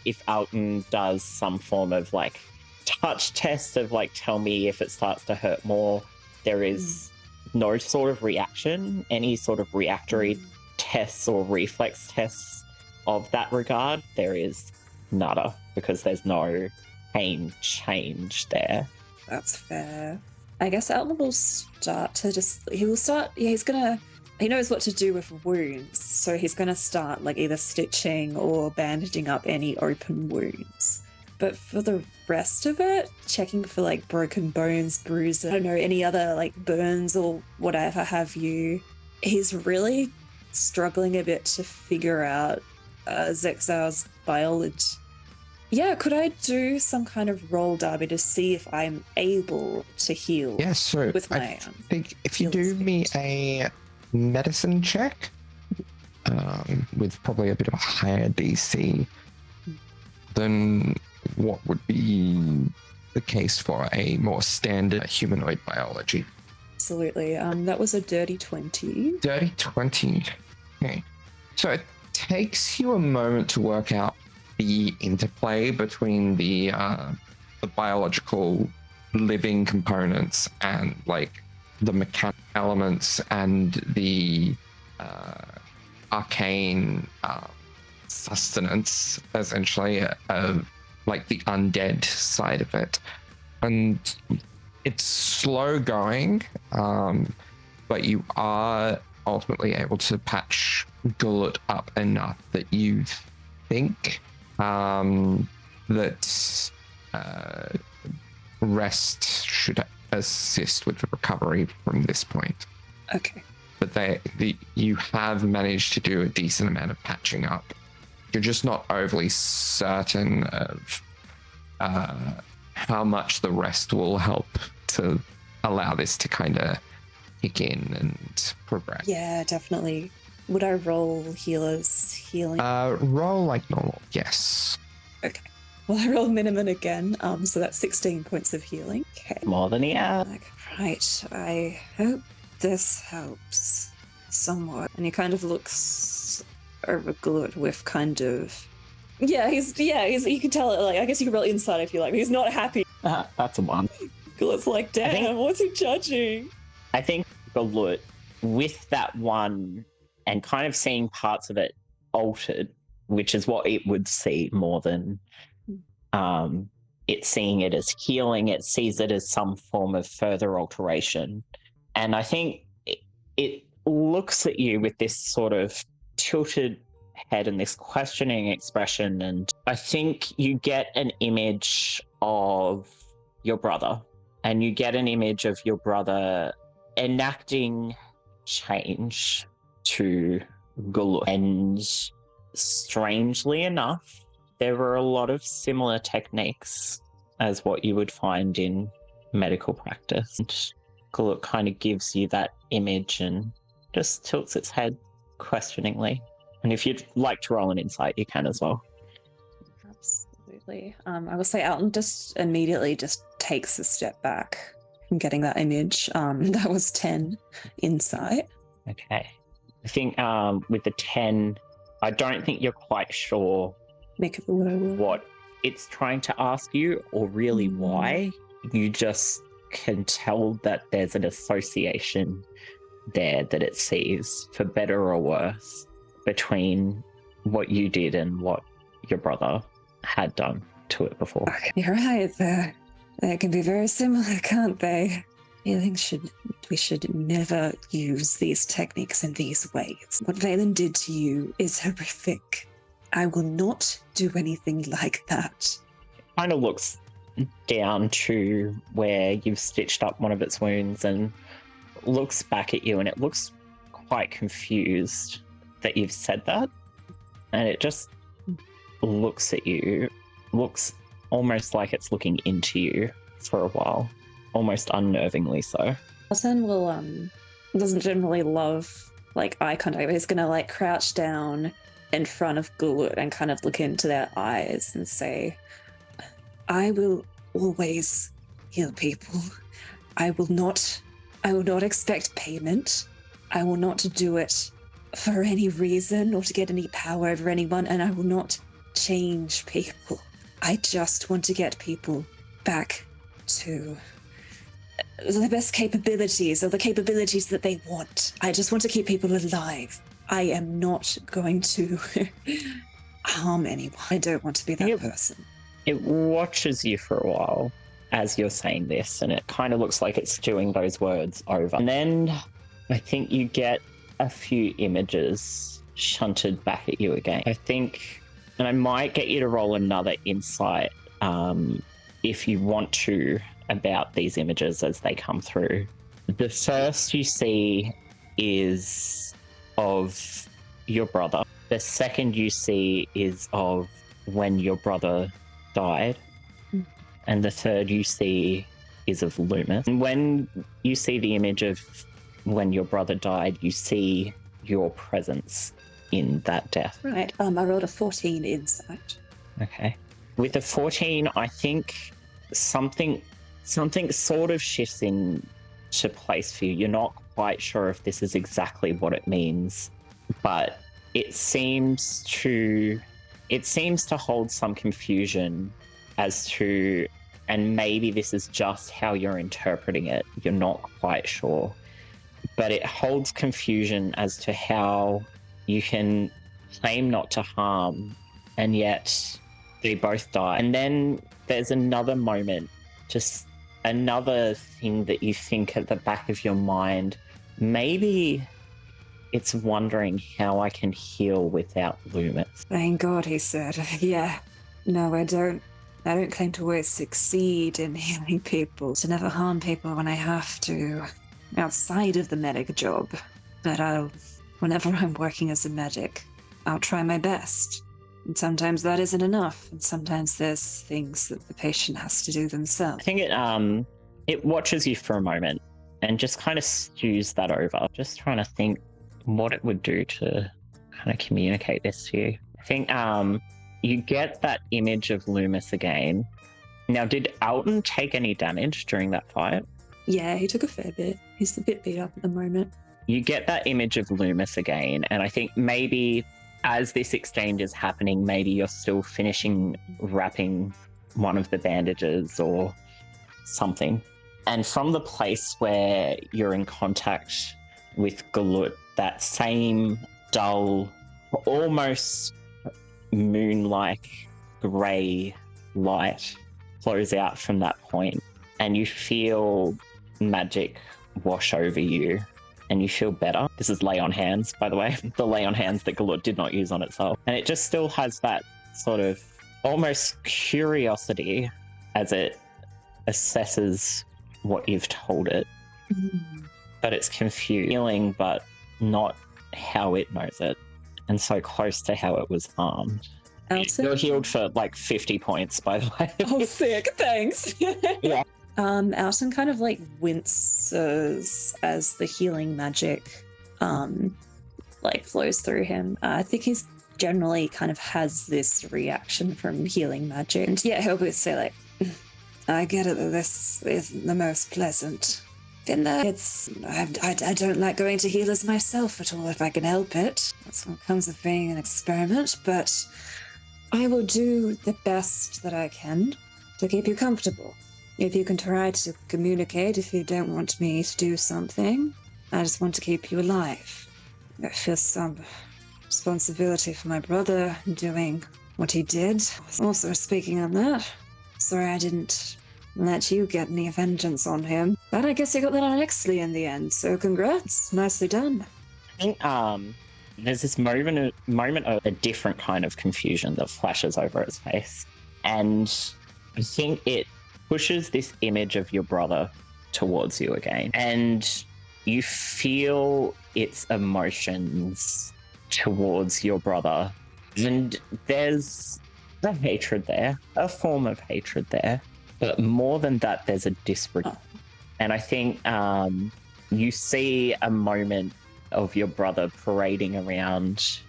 if Alton does some form of like touch test of like tell me if it starts to hurt more, there is no sort of reaction, any sort of reactory tests or reflex tests of that regard, there is nada, because there's no pain change there. That's fair. I guess Alton will start to he knows what to do with wounds, so he's gonna start like either stitching or bandaging up any open wounds. But for the rest of it, checking for like broken bones, bruises, I don't know, any other like burns or whatever have you, he's really struggling a bit to figure out 𝗖𝗔𝗦𝗧's biology. Yeah, could I do some kind of roll, Darby, to see if I'm able to heal? Yeah, so with my I think if you do me a medicine check with probably a bit of a higher DC than what would be the case for a more standard humanoid biology. Absolutely. That was a dirty 20. Dirty 20. Okay. So it takes you a moment to work out the interplay between the biological living components and like the mechanic elements and the arcane sustenance, essentially, of like the undead side of it. And it's slow going, but you are ultimately able to patch Gullet up enough that you think that rest should assist with the recovery from this point. Okay. But you have managed to do a decent amount of patching up. You're just not overly certain of how much the rest will help to allow this to kind of kick in and progress. Yeah, definitely. Would I roll healer's healing? Roll like normal, yes. Okay. Well, I roll minimum again, so that's 16 points of healing. Okay. More than he had. Like, right, I hope this helps somewhat. And he kind of looks over Gullet with kind of... Yeah, he's you can tell it, like, I guess you can roll insight if you like, but he's not happy. That's a 1. Gullet's like, damn, what's he judging? I think Gullet, with that 1 and kind of seeing parts of it altered, which is what it would see more than it's seeing it as healing, it sees it as some form of further alteration. And I think it looks at you with this sort of tilted head and this questioning expression. And I think you get an image of your brother, and you get an image of your brother enacting change to Gullet. And strangely enough, there were a lot of similar techniques as what you would find in medical practice. And Gullet kind of gives you that image and just tilts its head questioningly. And if you'd like to roll an insight, you can as well. Absolutely. I will say Alton just immediately just takes a step back from getting that image. That was 10 insight. Okay. I think with the 10, I don't think you're quite sure Make of what I will. what it's trying to ask you, or really why. You just can tell that there's an association there that it sees, for better or worse, between what you did and what your brother had done to it before. Okay, you're right there. They can be very similar, can't they? We should never use these techniques in these ways. What Valen did to you is horrific. I will not do anything like that. Kind of looks down to where you've stitched up one of its wounds and looks back at you, and it looks quite confused that you've said that. And it just looks at you, looks almost like it's looking into you for a while, almost unnervingly so. Alton will doesn't generally love like eye contact, but he's gonna like crouch down in front of Gullet and kind of look into their eyes and say, I will always heal people. I will not expect payment. I will not do it for any reason or to get any power over anyone, and I will not change people. I just want to get people back to the best capabilities, or the capabilities that they want. I just want to keep people alive. I am not going to harm anyone. I don't want to be that person. It watches you for a while as you're saying this, and it kind of looks like it's stewing those words over. And then I think you get a few images shunted back at you again. I think, and I might get you to roll another insight if you want to, about these images as they come through. The first you see is of your brother. The second you see is of when your brother died. And the third you see is of Loomis. And when you see the image of when your brother died, you see your presence in that death. Right. I rolled a 14 insight. Okay. With the 14, I think something sort of shifts into place for you. You're not quite sure if this is exactly what it means, but it seems to hold some confusion as to and maybe this is just how you're interpreting it, you're not quite sure, but it holds confusion as to how you can claim not to harm and yet they both die. And then there's another moment, just another thing that you think at the back of your mind, maybe it's wondering how I can heal without Loomis. Thank God, he said. Yeah. No, I don't claim to always succeed in healing people, to never harm people when I have to, outside of the medic job. But whenever I'm working as a medic, I'll try my best. And sometimes that isn't enough, and sometimes there's things that the patient has to do themselves. I think it watches you for a moment and just kind of stews that over, just trying to think what it would do to kind of communicate this to you. I think you get that image of Loomis again. Now, did Alton take any damage during that fight? Yeah, he took a fair bit. He's a bit beat up at the moment. You get that image of Loomis again, and I think maybe as this exchange is happening, maybe you're still finishing wrapping one of the bandages or something. And from the place where you're in contact with 𝗖𝗓, that same dull, almost moon-like grey light flows out from that point, and you feel magic wash over you. And you feel better. This is lay on hands, by the way. The lay on hands that 𝗖𝗓 did not use on itself. And it just still has that sort of almost curiosity as it assesses what you've told it. But it's confusing, but not how it knows it. And so close to how it was harmed. Alton? You're healed for like 50 points, by the way. Oh, sick. Thanks. Yeah. Alton kind of like winces as the healing magic like flows through him. I think he's generally kind of has this reaction from healing magic. And yeah, he'll say like, I get it that this isn't the most pleasant. I don't like going to healers myself at all if I can help it. That's what comes of being an experiment, but I will do the best that I can to keep you comfortable. If you can try to communicate, if you don't want me to do something, I just want to keep you alive. I feel some responsibility for my brother doing what he did. Also, speaking on that, sorry I didn't let you get any vengeance on him. But I guess he got that on 𝗖𝗓 in the end, so congrats. Nicely done. I think there's this moment of a different kind of confusion that flashes over his face. And I think it pushes this image of your brother towards you again. And you feel its emotions towards your brother. And there's a hatred there, a form of hatred there. But more than that, there's a disregard. And I think you see a moment of your brother parading around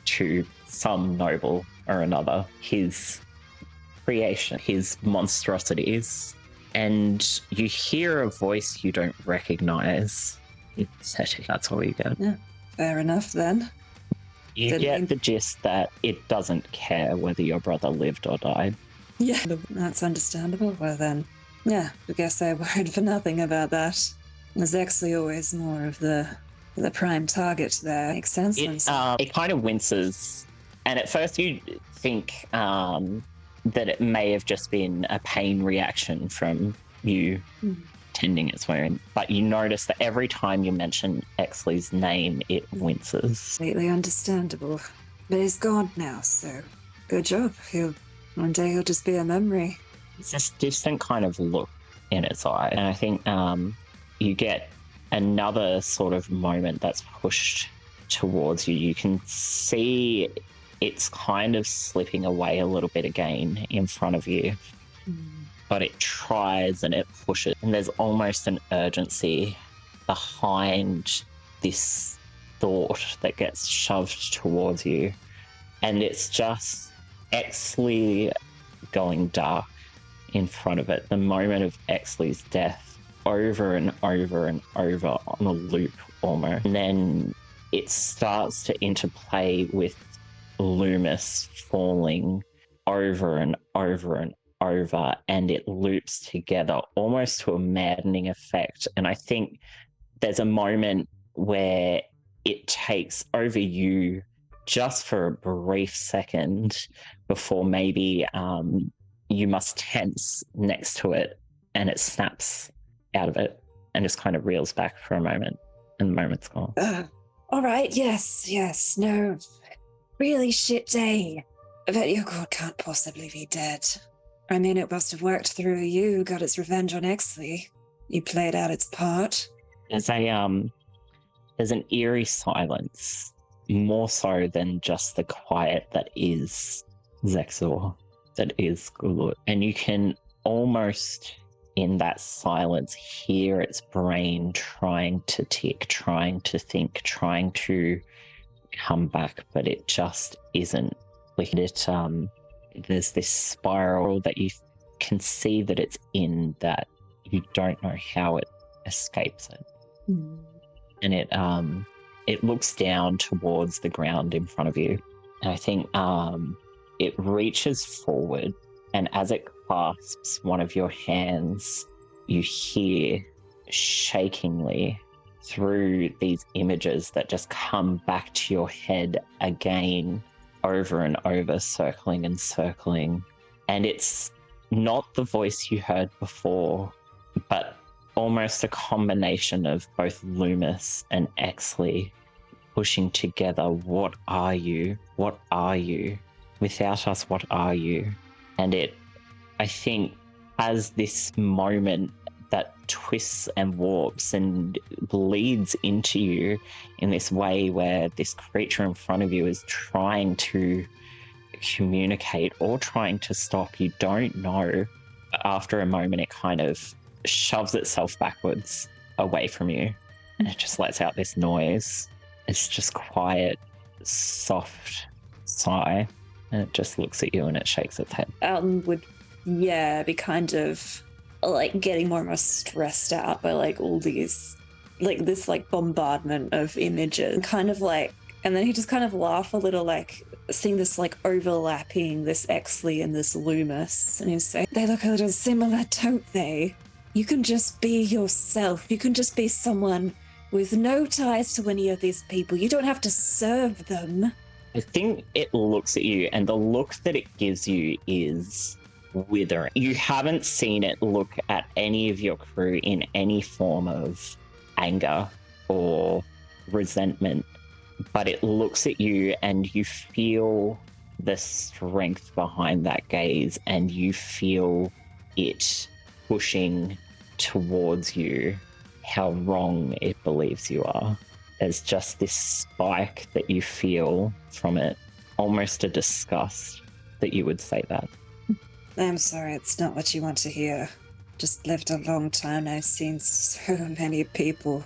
to some noble or another, his creation, his monstrosities, and you hear a voice you don't recognize. That's all you get. Yeah, fair enough then. You get the gist that it doesn't care whether your brother lived or died. Yeah, that's understandable. Well then, yeah, I guess I worried for nothing about that. Was actually always more of the prime target there. Makes sense. It kind of winces, and at first you think that it may have just been a pain reaction from you tending its wound, but you notice that every time you mention 𝗖𝗓's name, it winces. Completely understandable. But he's gone now, so good job. One day he'll just be a memory. It's this distant kind of look in its eye, and I think you get another sort of moment that's pushed towards you. You can see it's kind of slipping away a little bit again in front of you, but it tries and it pushes, and there's almost an urgency behind this thought that gets shoved towards you, and it's just 𝗖𝗓 going dark in front of it. The moment of 𝗖𝗓's death over and over and over on a loop almost. And then it starts to interplay with Loomis falling over and over and over and it loops together almost to a maddening effect. And I think there's a moment where it takes over you just for a brief second before maybe you must tense next to it, and it snaps out of it and just kind of reels back for a moment, and the moment's gone. All right, yes, no. Really shit day. I bet your god can't possibly be dead. I mean, it must have worked through you, got its revenge on 𝗖𝗔𝗦𝗧. You played out its part. There's an eerie silence, more so than just the quiet that is 𝗖𝗔𝗦𝗧, that is 𝗖𝗔𝗦. And you can almost, in that silence, hear its brain trying to tick, trying to think, trying to come back, but it just isn't. There's this spiral that you can see that it's in, that you don't know how it escapes it. And it looks down towards the ground in front of you, and I think it reaches forward, and as it clasps one of your hands, you hear shakingly through these images that just come back to your head again, over and over, circling and circling. And it's not the voice you heard before, but almost a combination of both Loomis and 𝗖𝗧𝗧 pushing together. What are you? What are you? Without us, what are you? And it, I think, has this moment that twists and warps and bleeds into you in this way where this creature in front of you is trying to communicate or trying to stop. You don't know. After a moment, it kind of shoves itself backwards away from you, and it just lets out this noise. It's just quiet, soft sigh, and it just looks at you and it shakes its head. Alton would, be kind of like getting more and more stressed out by like all these, like this like bombardment of images, kind of like, and then he just kind of laugh a little, like seeing this like overlapping, this 𝗖𝗧𝗧 and this Loomis, and he's saying, they look a little similar, don't they? You can just be yourself. You can just be someone with no ties to any of these people. You don't have to serve them. I think it looks at you, and the look that it gives you is withering. You haven't seen it look at any of your crew in any form of anger or resentment, but it looks at you and you feel the strength behind that gaze, and you feel it pushing towards you how wrong it believes you are. There's just this spike that you feel from it, almost a disgust that you would say that. I'm sorry, it's not what you want to hear. Just lived a long time. I've seen so many people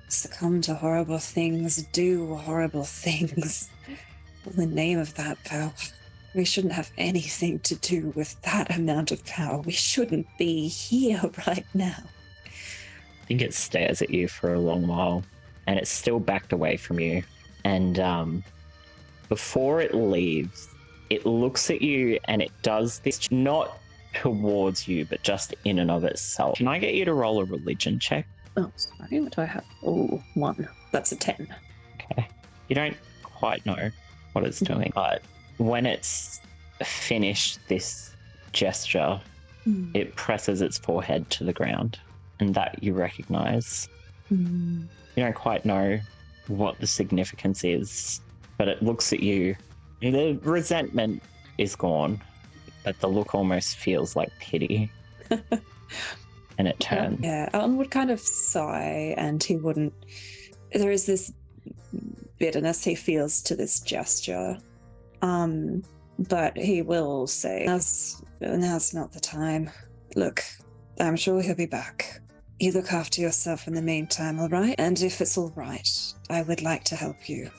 succumb to horrible things, do horrible things. In the name of that power, we shouldn't have anything to do with that amount of power. We shouldn't be here right now. I think it stares at you for a long while, and it's still backed away from you. And before it leaves, it looks at you and it does this, not towards you, but just in and of itself. Can I get you to roll a religion check? Oh, sorry, what do I have? Oh, 1. That's a 10. Okay. You don't quite know what it's doing, but when it's finished this gesture, it presses its forehead to the ground, and that you recognize. You don't quite know what the significance is, but it looks at you. The resentment is gone, but the look almost feels like pity. And it turns. Yeah, Alton would kind of sigh, and he wouldn't. There is this bitterness he feels to this gesture. But he will say, now's not the time. Look, I'm sure he'll be back. You look after yourself in the meantime, all right? And if it's all right, I would like to help you.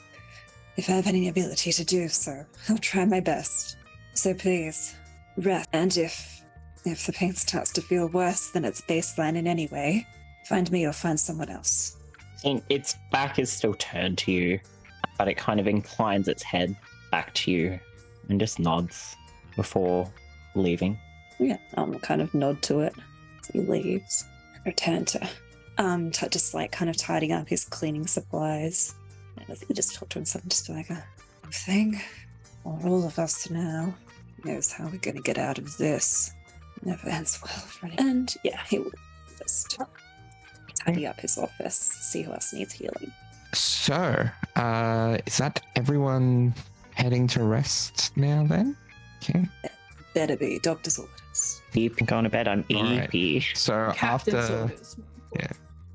If I have any ability to do so, I'll try my best. So please, rest. And if the pain starts to feel worse than its baseline in any way, find me or find someone else. And its back is still turned to you, but it kind of inclines its head back to you and just nods before leaving. Yeah, kind of nod to it as he leaves. Return to just like kind of tidying up his cleaning supplies. And I think he just talked to himself, just like a thing. For all of us now knows how we're gonna get out of this. Never ends well for anyone. And yeah, he will just tidy up his office, see who else needs healing. So, is that everyone heading to rest now then? Okay. Better be doctor's orders. You can go to bed. I'm All right. eepy. So Captain's after orders.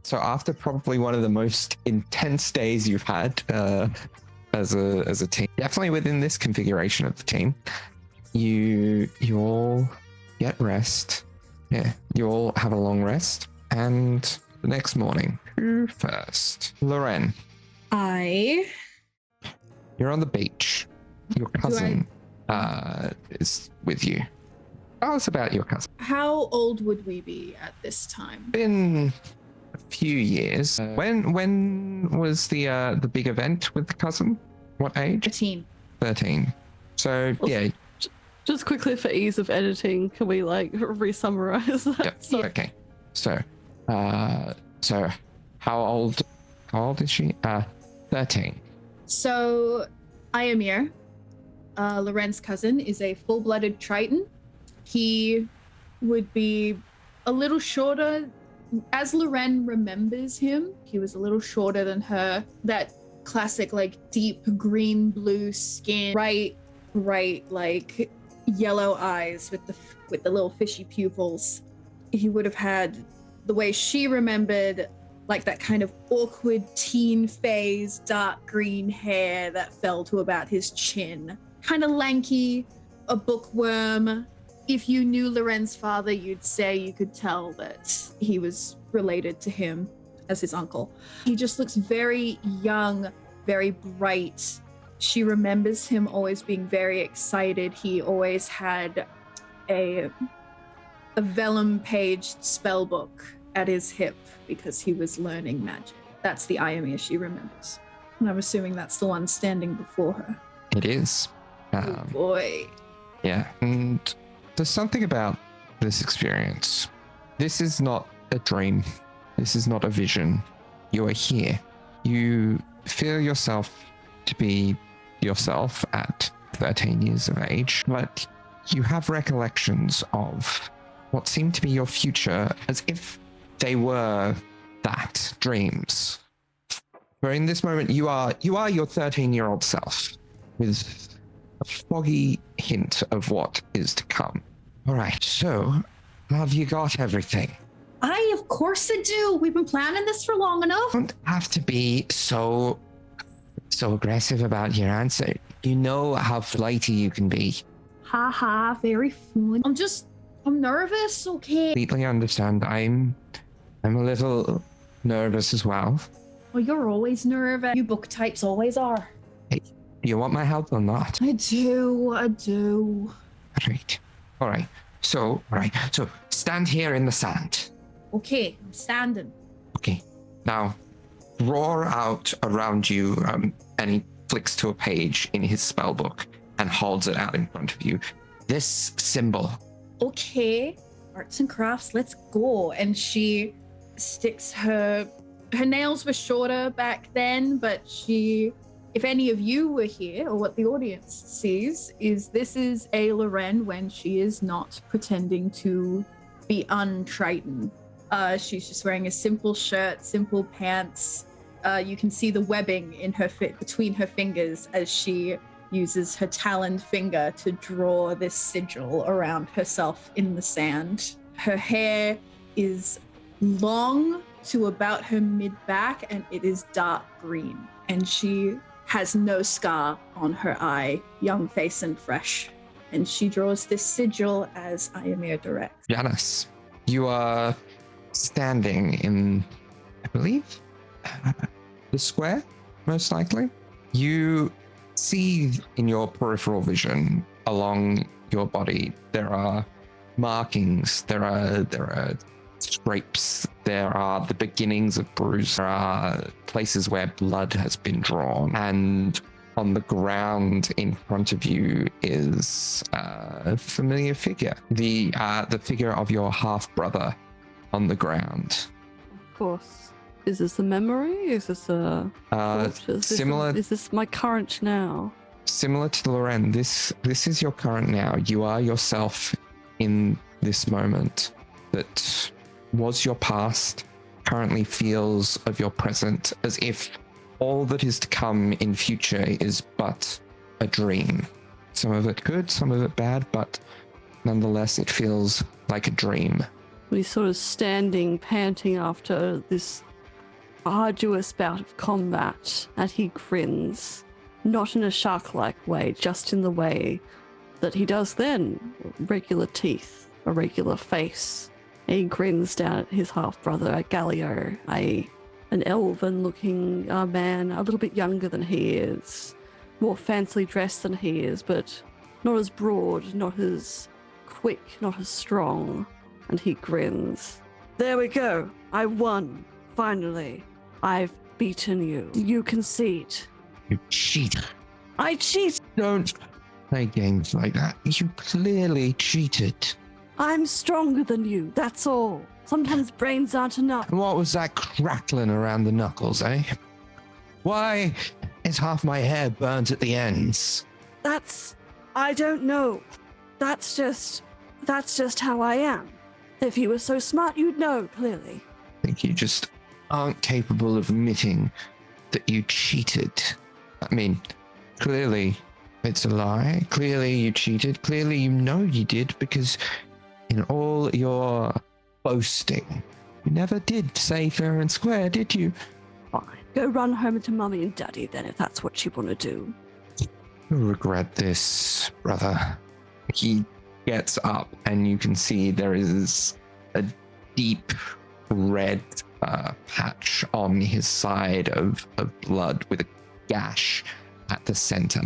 so after probably one of the most intense days you've had as a team, definitely within this configuration of the team, you all get rest. Yeah, you all have a long rest, and the next morning, who first? Loren, you're on the beach. Your cousin is with you. Tell us about your cousin. How old would we be at this time? Been a few years. When was the big event with the cousin? What age? 13. 13. So yeah. Just quickly for ease of editing, can we like re-summarize that? Yep. So- Okay. So how old is she? 13. So, Iamir, Loren's cousin, is a full-blooded Triton. He would be a little shorter. As Loren remembers him, he was a little shorter than her. That classic, like, deep green-blue skin, bright, like, yellow eyes with the little fishy pupils. He would have had the way she remembered, like that kind of awkward teen phase, dark green hair that fell to about his chin. Kind of lanky, a bookworm. If you knew Loren's father, you'd say you could tell that he was related to him as his uncle. He just looks very young, very bright. She remembers him always being very excited. He always had a vellum-paged spell book at his hip because he was learning magic. That's the Iamir she remembers. And I'm assuming that's the one standing before her. It is. Oh boy. Yeah, and there's something about this experience. This is not a dream. This is not a vision. You are here. You feel yourself to be yourself at 13 years of age, but you have recollections of what seemed to be your future as if they were that, dreams. For in this moment, you are your 13-year-old self with a foggy hint of what is to come. All right, so have you got everything? Of course I do. We've been planning this for long enough. Don't have to be so aggressive about your answer. You know how flighty you can be. Ha ha, very fun. I'm nervous, okay? Completely understand. I'm a little nervous as well. Well, you're always nervous. You book types always are. Do you want my help or not? I do. All right. So stand here in the sand. Okay, I'm standing. Okay. Now, roar out around you, and he flicks to a page in his spell book and holds it out in front of you. This symbol. Okay, arts and crafts, let's go. And she sticks her nails were shorter back then, but if any of you were here, or what the audience sees, is this is a Loren when she is not pretending to be un-Triton. She's just wearing a simple shirt, simple pants. You can see the webbing in her between her fingers as she uses her taloned finger to draw this sigil around herself in the sand. Her hair is long to about her mid-back, and it is dark green. And she has no scar on her eye, young face and fresh. And she draws this sigil as Iamir directs. Giannis, you are standing in, I believe, the square, most likely. You see in your peripheral vision along your body, there are markings, there are scrapes, there are the beginnings of bruise, there are places where blood has been drawn, and on the ground in front of you is a familiar figure. The figure of your half-brother on the ground. Of course. Is this a memory? Is this a thought? Is this my current now? Similar to Loren, this is your current now. You are yourself in this moment that was your past, currently feels of your present, as if all that is to come in future is but a dream. Some of it good, some of it bad, but nonetheless it feels like a dream. He's sort of standing, panting after this arduous bout of combat, and he grins. Not in a shark-like way, just in the way that he does then. Regular teeth, a regular face. He grins down at his half-brother, at Galio, an elven-looking man, a little bit younger than he is, more fancily dressed than he is, but not as broad, not as quick, not as strong. And he grins. There we go. I won. Finally. I've beaten you. You concede. You cheat. I cheat. Don't play games like that. You clearly cheated. I'm stronger than you. That's all. Sometimes brains aren't enough. And what was that crackling around the knuckles, eh? Why is half my hair burnt at the ends? I don't know. That's just how I am. If you were so smart, you'd know, clearly. I think you just aren't capable of admitting that you cheated. I mean, clearly it's a lie. Clearly you cheated. Clearly you know you did, because in all your boasting, you never did say fair and square, did you? Fine. Go run home to Mummy and Daddy then, if that's what you want to do. You'll regret this, brother. He gets up and you can see there is a deep red patch on his side of blood with a gash at the center.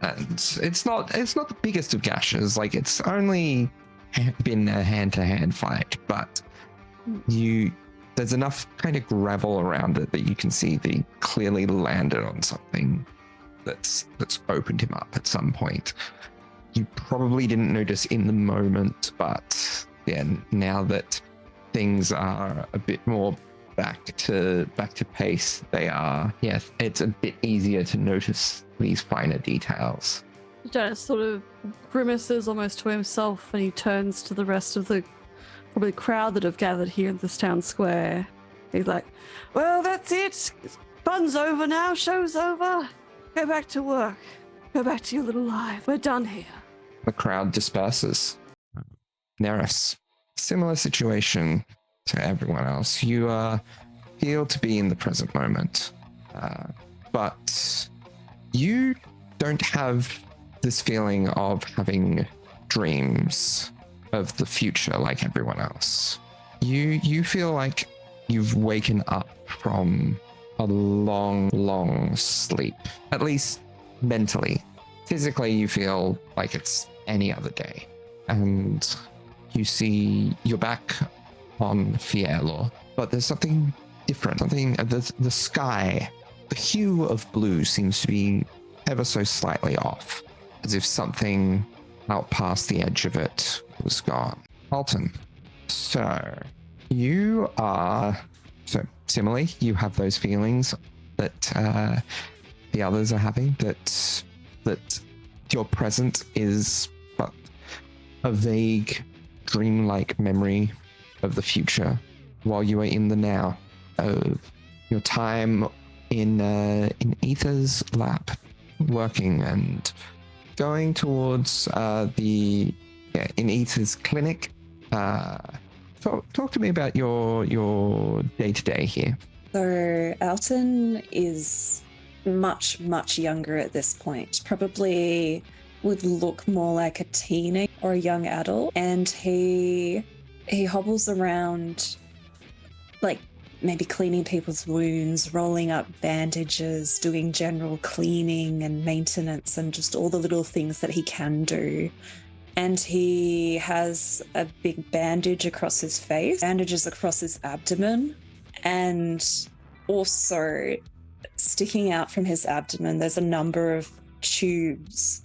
And it's not the biggest of gashes. Like, it's only been a hand-to-hand fight, but there's enough kind of gravel around it that you can see that he clearly landed on something that's opened him up at some point. You probably didn't notice in the moment, but yeah, now that things are a bit more back to pace, they are, yes, it's a bit easier to notice these finer details. Dennis sort of grimaces almost to himself, and he turns to the rest of the probably crowd that have gathered here in this town square. He's like, well, that's it. Fun's over now. Show's over. Go back to work. Go back to your little life. We're done here. The crowd disperses. Neris, similar situation to everyone else. You feel to be in the present moment, but you don't have this feeling of having dreams of the future like everyone else. You feel like you've waken up from a long sleep, at least mentally. Physically, you feel like it's any other day. And you see you're back on Fierlor, but there's something different. Something, the sky, the hue of blue seems to be ever so slightly off, as if something out past the edge of it was gone. Alton, so similarly, you have those feelings that the others are having, that your present is but a vague, dreamlike memory of the future, while you are in the now of your time in Ether's lab, working and going towards in Ether's clinic. Talk to me about your day-to-day here. So Alton is much, much younger at this point. Probably would look more like a teenager or a young adult. And he hobbles around, like maybe cleaning people's wounds, rolling up bandages, doing general cleaning and maintenance and just all the little things that he can do. And he has a big bandage across his face, bandages across his abdomen, and also sticking out from his abdomen, there's a number of tubes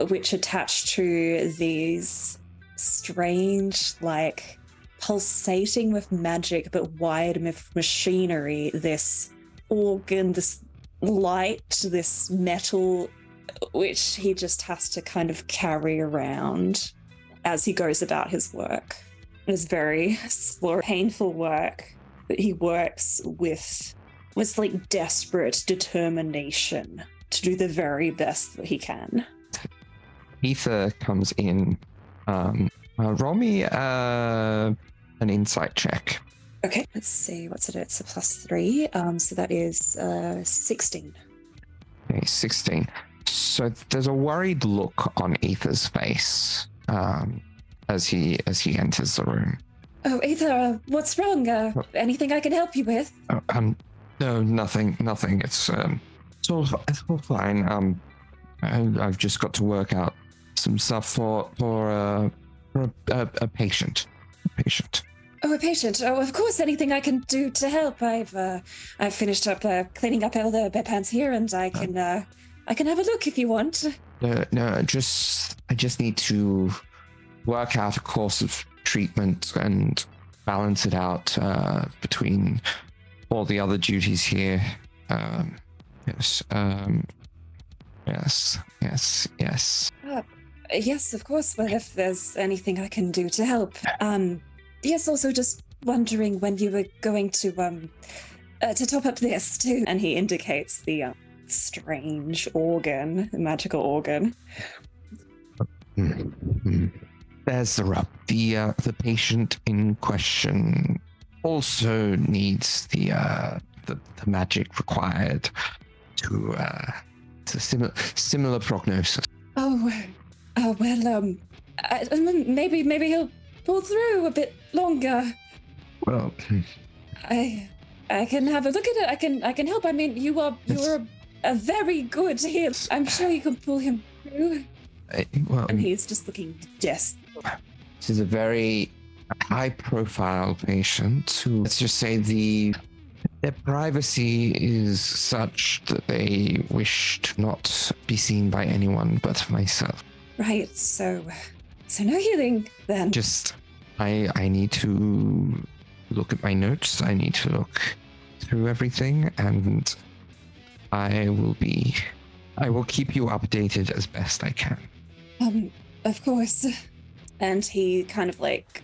which attach to these strange, like pulsating with magic but wired with machinery, this organ, this light, this metal, which he just has to kind of carry around as he goes about his work. It's very slow, painful work, but he works with like desperate determination to do the very best that he can. Ether comes in. Roll me an insight check. Okay, let's see, what's it? It's a +3, so that is 16. Okay, 16. So there's a worried look on Ether's face as he enters the room. Oh, Ether, what's wrong? Anything I can help you with? No, nothing. It's all fine. I've just got to work out some stuff for a patient. Oh, a patient. Oh, of course, anything I can do to help. I've finished up cleaning up all the bedpans here, and I can have a look if you want. No, I just need to work out a course of treatment and balance it out between all the other duties here. Yes. Yes, of course. Well, if there's anything I can do to help. Yes, also just wondering when you were going to top up this too. And he indicates the strange organ, the magical organ. There's the rub. The patient in question also needs the magic required to similar prognosis. Oh well. Maybe he'll pull through a bit longer. Well, I can have a look at it. I can help. I mean, you're a very good healer. I'm sure you can pull him through. And he's just looking desperate. This is a very high-profile patient who, let's just say, their privacy is such that they wish to not be seen by anyone but myself. Right. So no healing then. Just, I need to look at my notes. I need to look through everything, and I will keep you updated as best I can. Of course. And he kind of like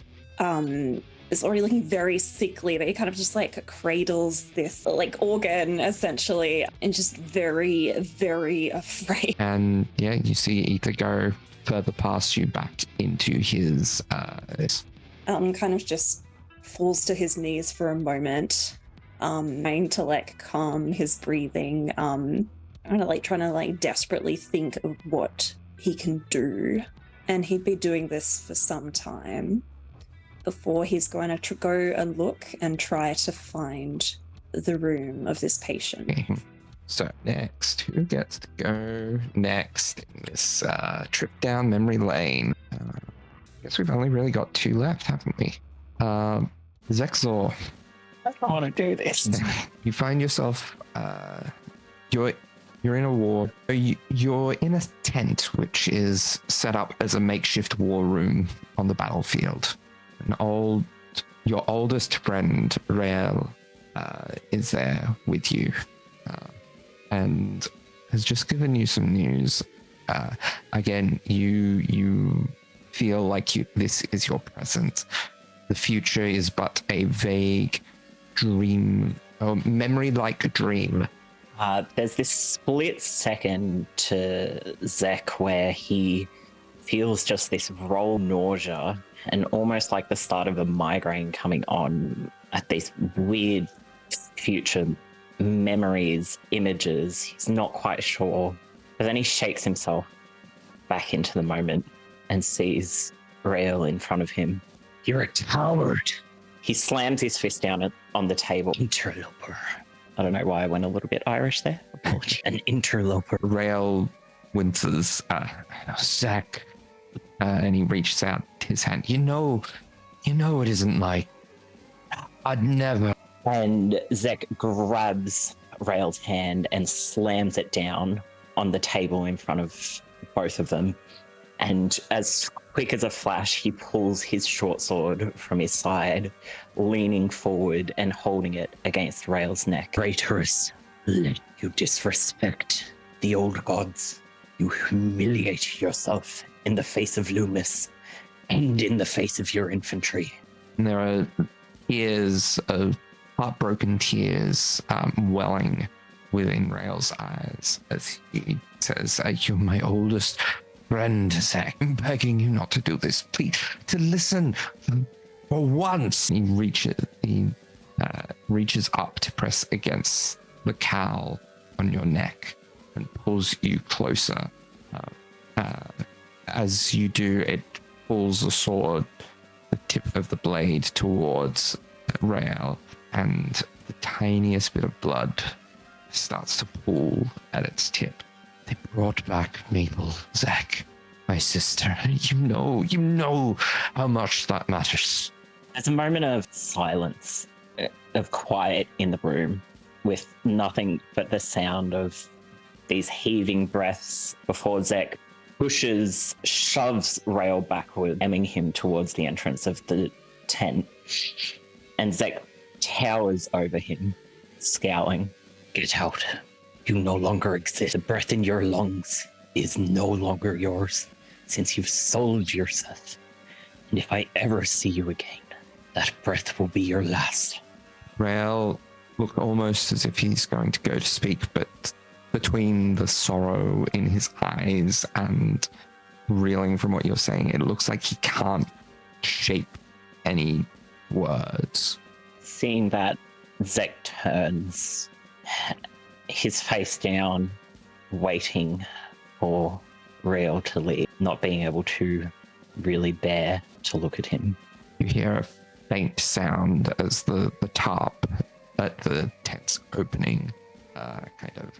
is already looking very sickly, but he kind of just like cradles this like organ essentially and just very, very afraid. And yeah, you see Ether go further past you back into his kind of just falls to his knees for a moment, trying to like calm his breathing, trying to desperately think of what he can do. And he'd be doing this for some time before he's going to go and look and try to find the room of this patient. Okay. So next, who gets to go next in this trip down memory lane? I guess we've only really got 2 left, haven't we? 𝗖𝗔𝗦𝗧. I don't want to do this. You find yourself, you're in a war. You're in a tent, which is set up as a makeshift war room on the battlefield. Your oldest friend, Rael, is there with you, and has just given you some news. Again, you feel like this is your present. The future is but a vague dream, or memory-like dream. There's this split second to Zek where he feels just this raw nausea and almost like the start of a migraine coming on at these weird future memories, images. He's not quite sure. But then he shakes himself back into the moment and sees Rael in front of him. You're a coward. He slams his fist down on the table. Interloper. I don't know why I went a little bit Irish there. Apology. An interloper. Rael winces, Zach, and he reaches out his hand. You know it isn't like I'd never. And Zek grabs Rael's hand and slams it down on the table in front of both of them. And as quick as a flash, he pulls his short sword from his side, leaning forward and holding it against Rael's neck. Traitorous, let you disrespect the old gods. You humiliate yourself in the face of Loomis and in the face of your infantry. And there are tears of heartbroken tears welling within Rael's eyes as he says, "You're my oldest friend, Zach. I'm begging you not to do this. Please, to listen for once." He reaches up to press against the cowl on your neck and pulls you closer. As you do, it pulls the sword, the tip of the blade, towards Rael, and the tiniest bit of blood starts to pool at its tip. "They brought back Mabel, Zach, my sister. You know how much that matters." There's a moment of silence, of quiet in the room, with nothing but the sound of these heaving breaths before Zach shoves Rael backward, aiming him towards the entrance of the tent. And Zach towers over him, scowling. "Get out. You no longer exist. The breath in your lungs is no longer yours, since you've sold yourself. And if I ever see you again, that breath will be your last." Rael looked almost as if he's going to go to speak, but between the sorrow in his eyes and reeling from what you're saying, it looks like he can't shape any words. Seeing that, Zek turns, his face down, waiting for Rael to leave, not being able to really bear to look at him. You hear a faint sound as the tarp at the tent's opening kind of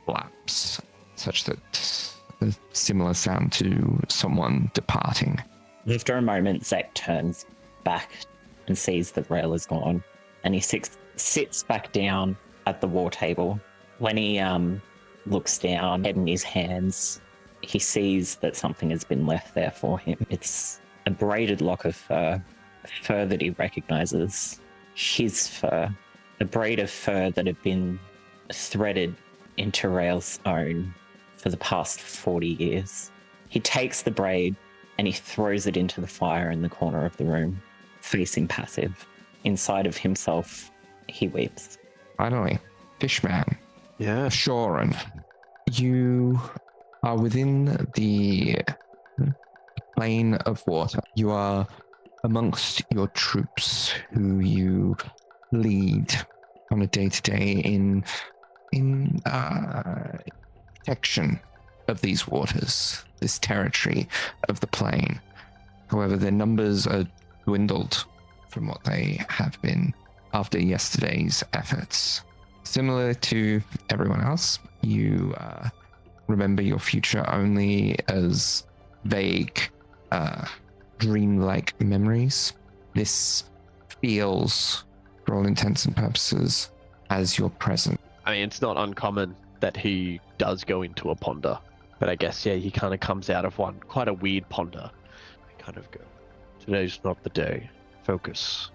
flaps, such that a similar sound to someone departing. After a moment, Zach turns back and sees that Rael is gone, and he sits back down at the war table. When he looks down, head in his hands, he sees that something has been left there for him. It's a braided lock of fur that he recognizes. His fur, a braid of fur that had been threaded into Rael's own for the past 40 years. He takes the braid and he throws it into the fire in the corner of the room, facing passive. Inside of himself, he weeps. Finally, Fishman, Yeah. Shoran, you are within the plane of water. You are amongst your troops who you lead on a day-to-day in protection of these waters, this territory of the plain. However, their numbers are dwindled from what they have been after yesterday's efforts. Similar to everyone else, you remember your future only as vague, dreamlike memories. This feels, for all intents and purposes, as your present. I mean, it's not uncommon that he does go into a ponder, but I guess, yeah, he kind of comes out of one, quite a weird ponder. I kind of go, today's not the day. Focus.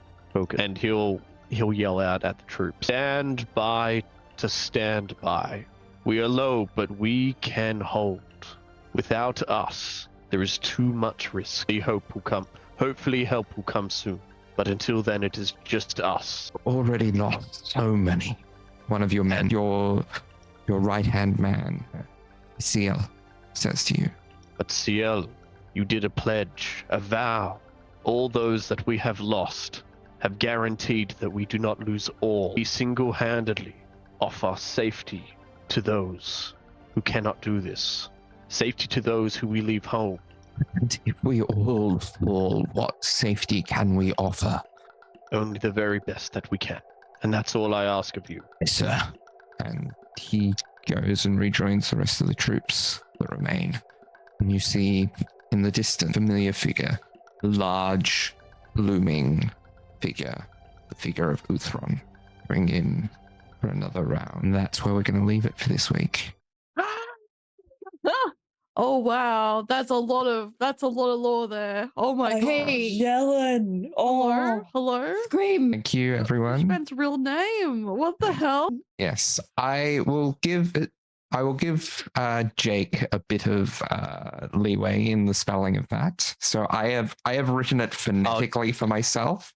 And he'll yell out at the troops, stand by to stand by. We are low, but we can hold. Without us, there is too much risk. Hopefully help will come soon. But until then, it is just us. Already lost so many. One of your men, your right-hand man, Ciel, says to you. But Ciel, you did a pledge, a vow. All those that we have lost have guaranteed that we do not lose all. We single-handedly offer safety to those who cannot do this. Safety to those who we leave home. And if we all fall, what safety can we offer? Only the very best that we can. And that's all I ask of you. Yes, sir. And he goes and rejoins the rest of the troops that remain. And you see in the distance, familiar figure, large, looming figure, the figure of Uthron, bring in for another round. That's where we're going to leave it for this week. Oh wow, that's a lot of lore there. Oh my god. Hey, Yellen. Hello? Oh, Hello? Scream. Thank you, everyone. Fishman's real name. What the hell? Yes, I will give Jake a bit of leeway in the spelling of that. So I have written it phonetically for myself.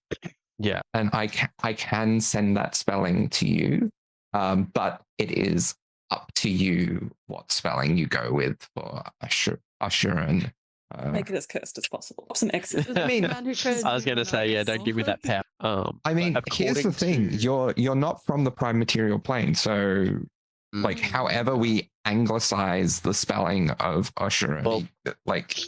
Yeah. And I can send that spelling to you, but it is up to you what spelling you go with for 𝗖𝗔𝗦𝗧. make it as cursed as possible. Some X's. I mean, Man who chose I was going to you say, yeah, and don't give me that power. I mean, here's the thing: you're not from the prime material plane, so like, however we anglicize the spelling of 𝗖𝗔𝗦𝗧, like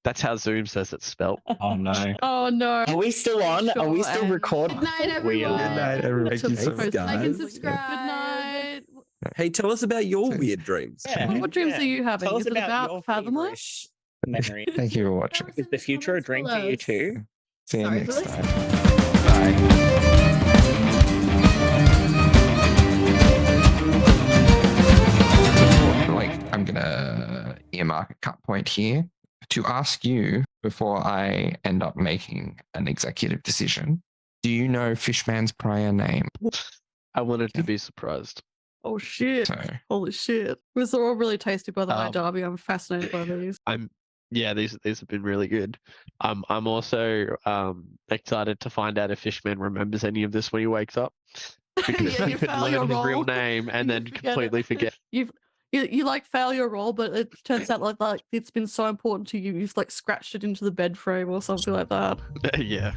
that's how Zoom says it's spelled. oh no. Oh no. Are we still on? Are we still Sure, recording? Good night, everyone. We are. Good night, everybody. Thank you so much, Like and guys. subscribe. Good night. Hey, tell us about your weird dreams. Yeah. What dreams are you having? Tell us Is it about about your Fathomless? feverish memory. thank you for watching. Is the future a dream for you too? See you Sorry next for time. Bye. Like, I'm gonna earmark a cut point here to ask you before I end up making an executive decision. Do you know Fishman's prior name? I wanted to be surprised. Oh shit. So Holy shit. These are all really tasty, by the way, Um, Darby. I'm fascinated by these. These have been really good. I'm also excited to find out if Fishman remembers any of this when he wakes up. Because Yeah, he you could fail your learn his real role. name and You then forget it. completely forget. You like fail your role, but it turns out like it's been so important to you, you've like scratched it into the bed frame or something like that. Yeah.